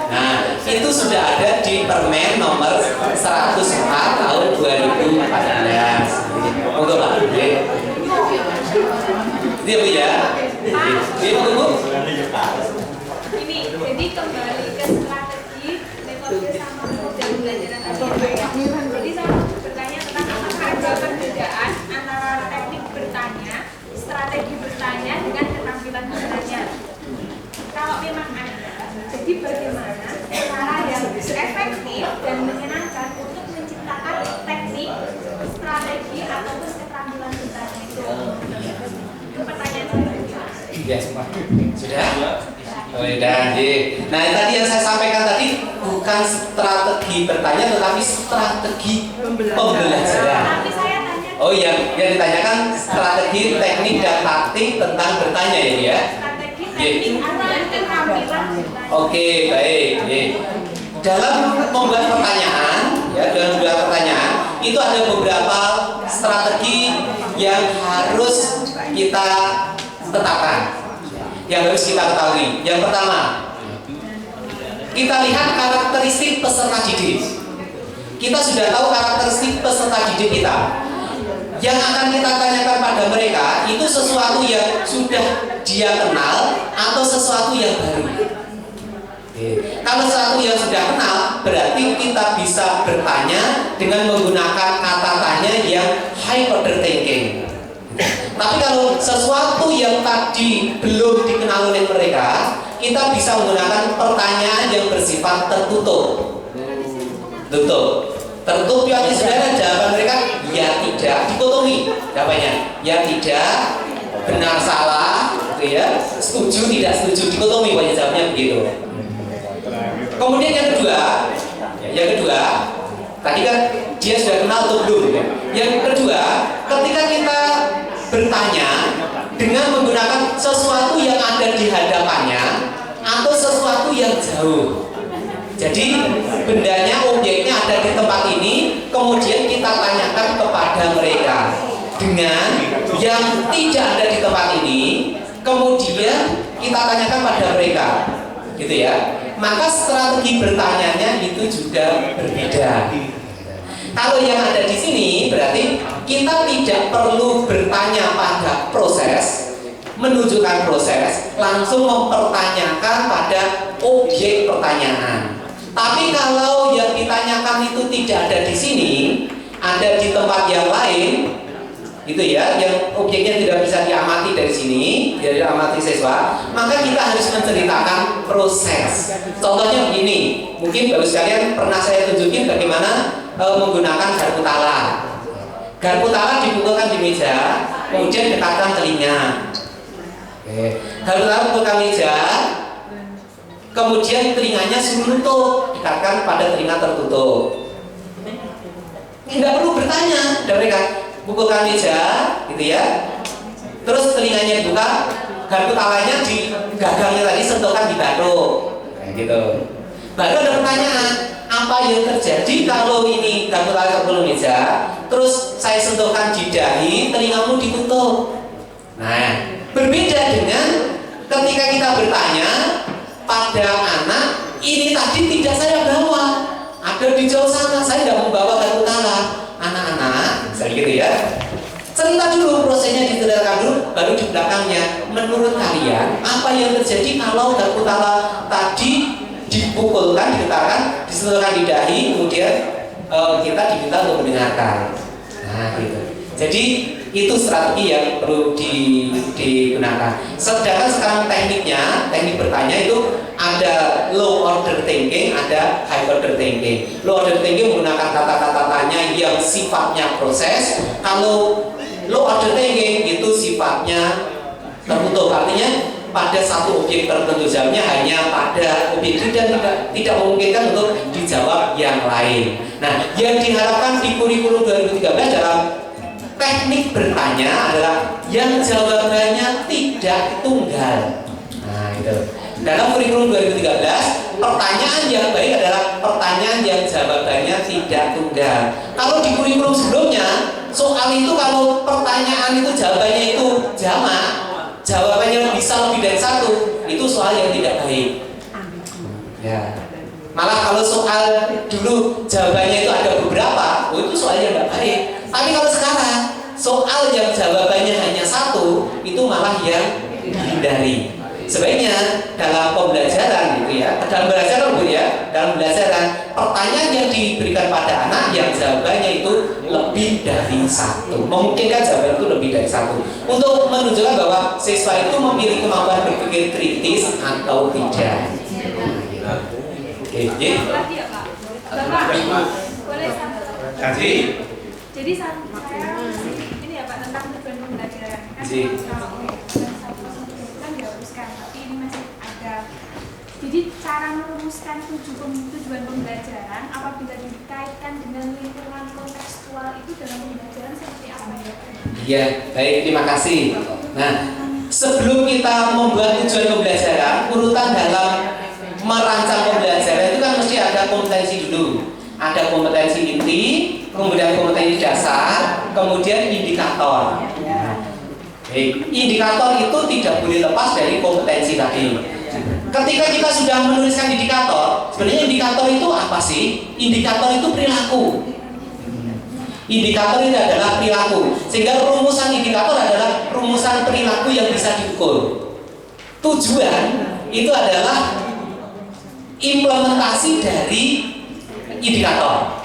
Nah, itu sudah ada di Permen nomor 104 tahun 2014. Monggo Pak. Dia Bu ya. Dia Bu. Ini jadi kembali ke strategi, metode sama model pembelajaran tadi. Jadi saya bertanya tentang apakah ada perbedaan antara teknik bertanya, strategi bertanya dengan keterampilan bertanya. Kalau memang ada, jadi bagaimana cara yang efektif dan menyenangkan untuk menciptakan teknik, strategi ataupun keterampilan bertanya itu? Itu pertanyaan saya. Ya, sudah. Oh, dan nah tadi yang saya sampaikan tadi bukan strategi bertanya tetapi strategi pembelajaran. Tapi saya tanya. Oh iya, yang ditanyakan strategi, teknik dan taktik tentang bertanya ya ya. Strategi, teknik dan keterampilan bertanya. Oke, baik. Dalam membuat pertanyaan, ya dalam membuat pertanyaan itu ada beberapa strategi yang harus kita tetapkan, yang harus kita ketahui. Yang pertama, kita lihat karakteristik peserta didik. Kita sudah tahu karakteristik peserta didik kita. Yang akan kita tanyakan pada mereka itu sesuatu yang sudah dia kenal atau sesuatu yang baru. Kalau sesuatu yang sudah kenal, berarti kita bisa bertanya dengan menggunakan kata tanya yang high order thinking. Tapi kalau sesuatu yang tadi belum dikenal oleh mereka, kita bisa menggunakan pertanyaan yang bersifat tertutup. Tertutup yang sebenarnya jawaban mereka ya tidak, dikotomi jawabannya ya tidak, benar salah, gitu ya, setuju tidak setuju, dikotomi banyak jawabnya begitu. Kemudian yang kedua, tadi kan dia sudah kenal atau belum ya. Yang kedua, ketika kita bertanya dengan menggunakan sesuatu yang ada di hadapannya atau sesuatu yang jauh. Jadi bendanya, objeknya ada di tempat ini, kemudian kita tanyakan kepada mereka dengan yang tidak ada di tempat ini, kemudian kita tanyakan pada mereka, gitu ya. Maka strategi bertanyanya itu juga berbeda. Kalau yang ada di sini berarti kita tidak perlu bertanya pada proses, menunjukkan proses, langsung mempertanyakan pada objek pertanyaan. Tapi kalau yang ditanyakan itu tidak ada di sini, ada di tempat yang lain, gitu ya, yang objeknya tidak bisa diamati dari sini, tidak diamati siswa, maka kita harus menceritakan proses. Contohnya begini, mungkin baru sekalian pernah saya tunjukin bagaimana menggunakan garpu tala. Garpu tala dipukulkan di meja, kemudian dekatkan telinga. Garpu tala dipukulkan meja, kemudian telinganya suruh nutup, dekatkan pada telinga tertutup. Tidak perlu bertanya dari mereka. Pukulkan meja, gitu ya. Terus telinganya dibuka, garpu talanya di gagangnya tadi sentuhkan di batuk, kayak gitu. Baru ada pertanyaan, apa yang terjadi kalau ini garpu tala terpukul meja, terus saya sentuhkan di dahi, telingamu ditutup. Nah, berbeda dengan ketika kita bertanya pada anak, ini tadi tidak saya bawa, ada di jauh sana, saya tidak membawa garpu tala. Anak-anak, misalnya gitu ya, cerita dulu prosesnya, diceritakan dulu, baru di belakangnya. Menurut kalian, apa yang terjadi kalau garpu tala tadi dipukulkan, digetarkan, disentuhkan di dahi, kemudian kita diminta untuk mendengarkan. Nah, gitu. Jadi itu strategi yang perlu digunakan. Sedangkan sekarang tekniknya, teknik bertanya itu ada low order thinking, ada high order thinking. Low order thinking menggunakan kata-kata tanya yang sifatnya proses. Kalau low order thinking itu sifatnya tertutup, artinya pada satu objek tertentu, jawabnya hanya pada objek itu dan tidak memungkinkan untuk dijawab yang lain. Nah, yang diharapkan di kurikulum 2013 dalam teknik bertanya adalah yang jawabannya tidak tunggal. Nah, itu. Dalam kurikulum 2013, pertanyaan yang baik adalah pertanyaan yang jawabannya tidak tunggal. Kalau di kurikulum sebelumnya, soal itu kalau pertanyaan itu jawabannya itu jamak, jawabannya bisa lebih dari satu, itu soal yang tidak baik. Ya. Malah kalau soal dulu jawabannya itu ada beberapa, itu soal yang tidak baik. Tapi kalau sekarang soal yang jawabannya hanya satu, itu malah yang dihindari. Sebaiknya dalam pembelajaran gitu ya, dalam belajar Bu ya, dalam belajaran pertanyaan yang diberikan pada anak yang jawabannya itu lebih dari satu, memungkinkan jawaban itu lebih dari satu, untuk menunjukkan bahwa siswa itu memiliki kemampuan berpikir kritis atau tidak. Oke, lagi ya Pak. Bapak, boleh satu. Jadi saya ini ya Pak tentang tujuan pembelajaran kan kan dihapuskan, tapi ini masih ada. Jadi cara merumuskan tujuan pembelajaran apabila dikaitkan dengan lingkungan kontekstual itu dalam pembelajaran seperti apa ya? Iya, baik, terima kasih. Nah, sebelum kita membuat tujuan pembelajaran, urutan dalam merancang pembelajaran itu kan mesti ada kompetensi dulu. Ada kompetensi inti, kemudian kompetensi dasar, kemudian indikator. Indikator itu tidak boleh lepas dari kompetensi tadi. Ketika kita sudah menuliskan indikator, sebenarnya indikator itu apa sih? Indikator itu perilaku. Indikator itu adalah perilaku. Sehingga rumusan indikator adalah rumusan perilaku yang bisa diukur. Tujuan itu adalah implementasi dari indikator.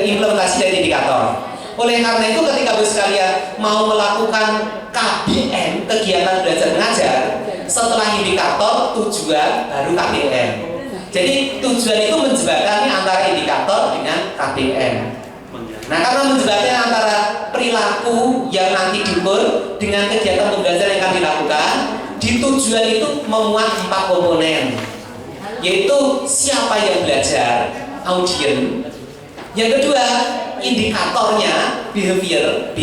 Implementasi dari indikator. Oleh karena itu ketika Bapak sekalian mau melakukan KBM, kegiatan belajar mengajar, setelah indikator tujuan baru KPM. Jadi tujuan itu menjembatani antara indikator dengan KPM. Nah, karena menjembatani antara perilaku yang nanti diukur dengan kegiatan pembelajaran yang akan dilakukan, di tujuan itu memuat 4 komponen, yaitu siapa yang belajar, audien. Yang kedua, indikatornya, behavior, B.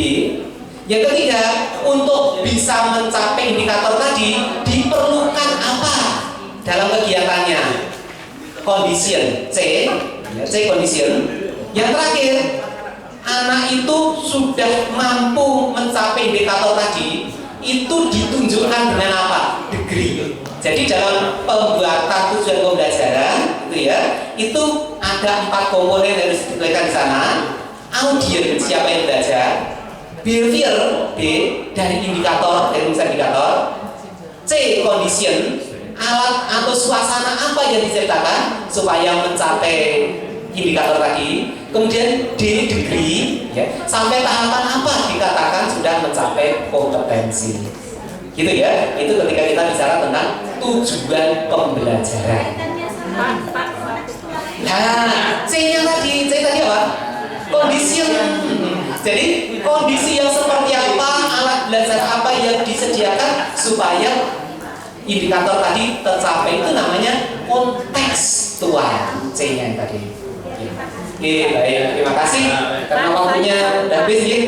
Yang ketiga, untuk bisa mencapai indikator tadi diperlukan apa dalam kegiatannya? Condition, C condition. Yang terakhir, anak itu sudah mampu mencapai indikator tadi, itu ditunjukkan dengan apa? Degree. Jadi dalam pembuatan tujuan pembelajaran itu ya, itu ada 4 komponen yang harus dipilihkan di sana. Audien, siapa yang belajar? Behavior, B, dari indikator, dari rumus indikator. C, condition, alat atau suasana apa yang diciptakan supaya mencapai indikator tadi. Kemudian D, degree, ya, sampai tahapan apa dikatakan sudah mencapai kompetensi. Gitu ya, itu ketika kita bicara tentang tujuan pembelajaran. Nah, C-nya tadi, C tadi apa? Condition. Jadi kondisi yang seperti apa, alat belajar apa yang disediakan supaya indikator tadi tercapai, itu namanya kontekstual. C-nya tadi. Oke, baik, terima kasih karena waktunya udah habis ya.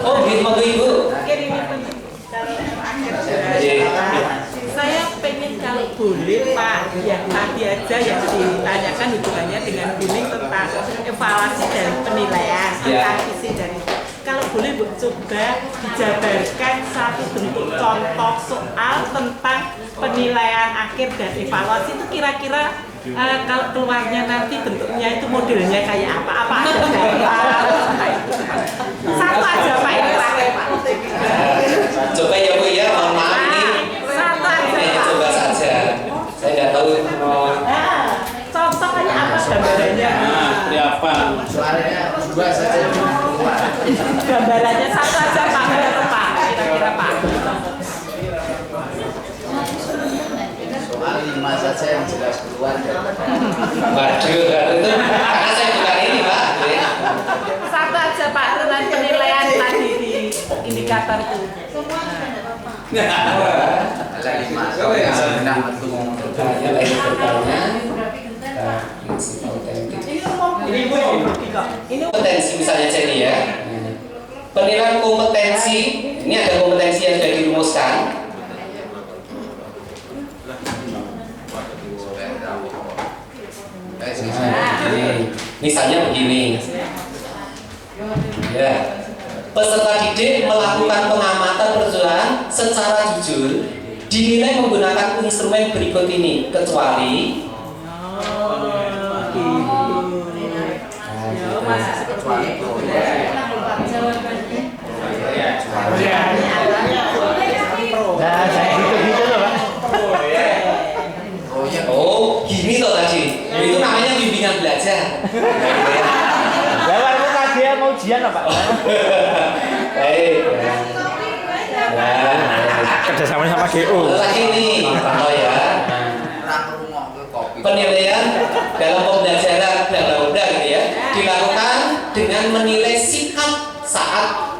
Oh, mau Ibu. Saya pengen kalau boleh Pak, yang tadi aja yang ditanyakan hubungannya dengan bullying tentang evaluasi dan penilaian tentang isi dari itu. Kalau boleh Bu, coba dijabarkan satu bentuk contoh soal tentang penilaian akhir dan evaluasi itu kira-kira kalau keluarnya nanti bentuknya itu modelnya kayak apa aja satu aja Pak, ini terakhir Pak. Coba ya Bu ya, mohon maaf ini satu aja ini Pak. coba saja, saya nggak tahu Contoh kayak apa gambarannya? Apa? Suaranya 2 saja. Gambarannya satu aja Pak, Pak, kira-kira Pak. Soal 5 saja yang jelas keluar dari. waduh, itu karena saya bukan ini Pak. Satu aja Pak, tentang penilaian tadi di indikator itu. Ada 5. Sebenarnya betul. Bertanya lain bertanya. Prinsip autentik. Ini Bu, ini Kompetensi misalnya Jenny ya. Penilaian kompetensi, ini ada kompetensi yang sudah dirumuskan. Misalnya begini. Ya. Peserta didik melakukan pengamatan persoalan secara jujur dinilai menggunakan instrumen berikut ini, kecuali oh gini toh tadi, itu namanya bimbingan belajar. Lewat muka dia mau ujian apa? Baik. Kerjasama sama GO. Lagi nih, contoh ya. Penilaian dalam pembelajaran bla gitu ya, dilakukan dengan menilai sikap saat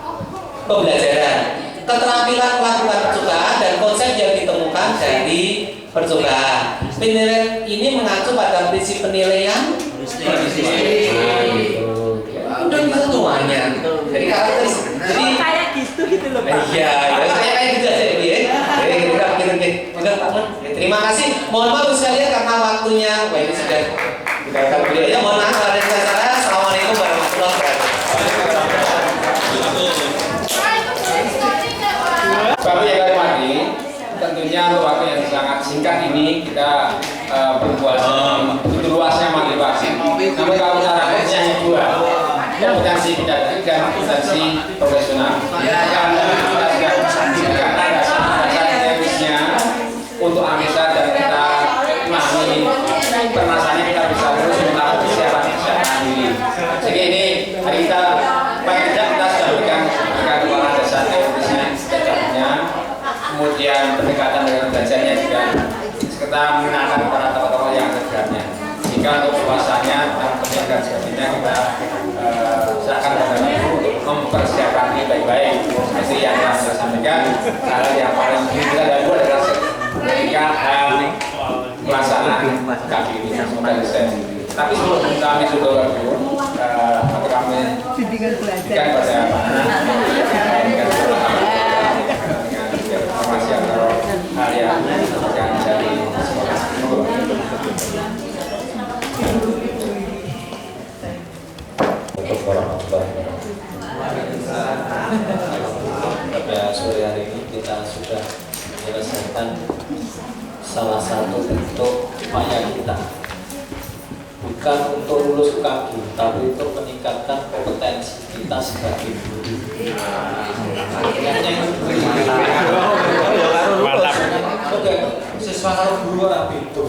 pembelajaran, keterampilan melakukan percobaan dan konsep yang ditemukan dari percobaan. Penilaian ini mengacu pada prinsip penilaian. Udah bisa semuanya. Jadi karakteristik. Jadi kayak gitu loh Pak. iya, kayak gitu aja ya. Terima kasih. Mohon maaf sekalian karena waktunya. Wah, ini sudah dikatakan beliau ya. Mohon maaf ada saya. Assalamualaikum warahmatullahi wabarakatuh. Bapak yang kami hormati, tentunya untuk waktu yang sangat singkat ini kita berpuasa begitu luasnya materi Pak. Namun kalau cara hanya 2, kompetensi didaktik dan kompetensi profesional. Karena kita sudah diberikan dasar teknisnya untuk analisa dan kita memahami permasalahannya, kita bisa terus menaruh persiapan sendiri. Jadi ini hari kita paling tidak kita sudah berikan kepada dasar teknisnya sejauhnya. kemudian pendekatan dengan belajarnya juga kita mengenalkan para tokoh-tokoh yang sebenarnya. Jika untuk luasannya dan pendidikan sebagainya kita serahkan kepada ibu untuk mempersiapkan ini baik-baik. Seperti yang saya sampaikan, hal yang paling kita dahulu adalah ketika pelaksanaan KBI semoga selesai. Tapi sebelum kami sudah kami bimbingan belajar pada informasi atau hal yang jadi pada sore hari ini kita sudah menyelesaikan salah satu bentuk upaya kita, bukan untuk lulus UKG, tapi untuk meningkatkan kompetensi kita sebagai guru. Oke, siswa karo guru ora beda.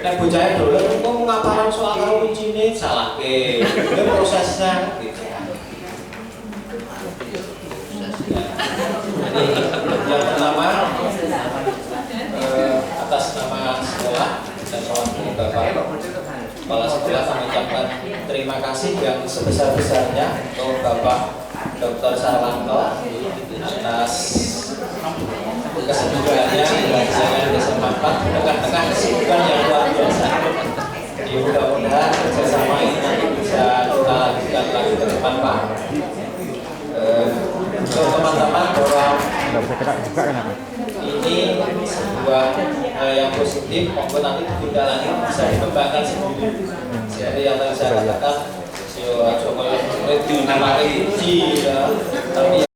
Nek bocah dolen kok ngaparan soal karo kuncine salahke. Ini prosesnya gitu. Yang pertama atas nama sekolah dan mewakili Bapak Kepala Sekolah mengucapkan terima kasih yang sebesar-besarnya untuk Bapak Dr. Sarwanto atas kesetujuannya dengan kesempatan tengah-tengah kesibukan yang luar biasa. Mudah-mudahan kerjasama ini nanti bisa kita lanjutkan lagi ke depan, Pak. Untuk teman-teman bahwa ini sebuah yang positif maupun nanti ditindaklanjuti bisa dikembangkan sendiri. Seperti yang tadi saya katakan, Jokowi itu nama uji, tapi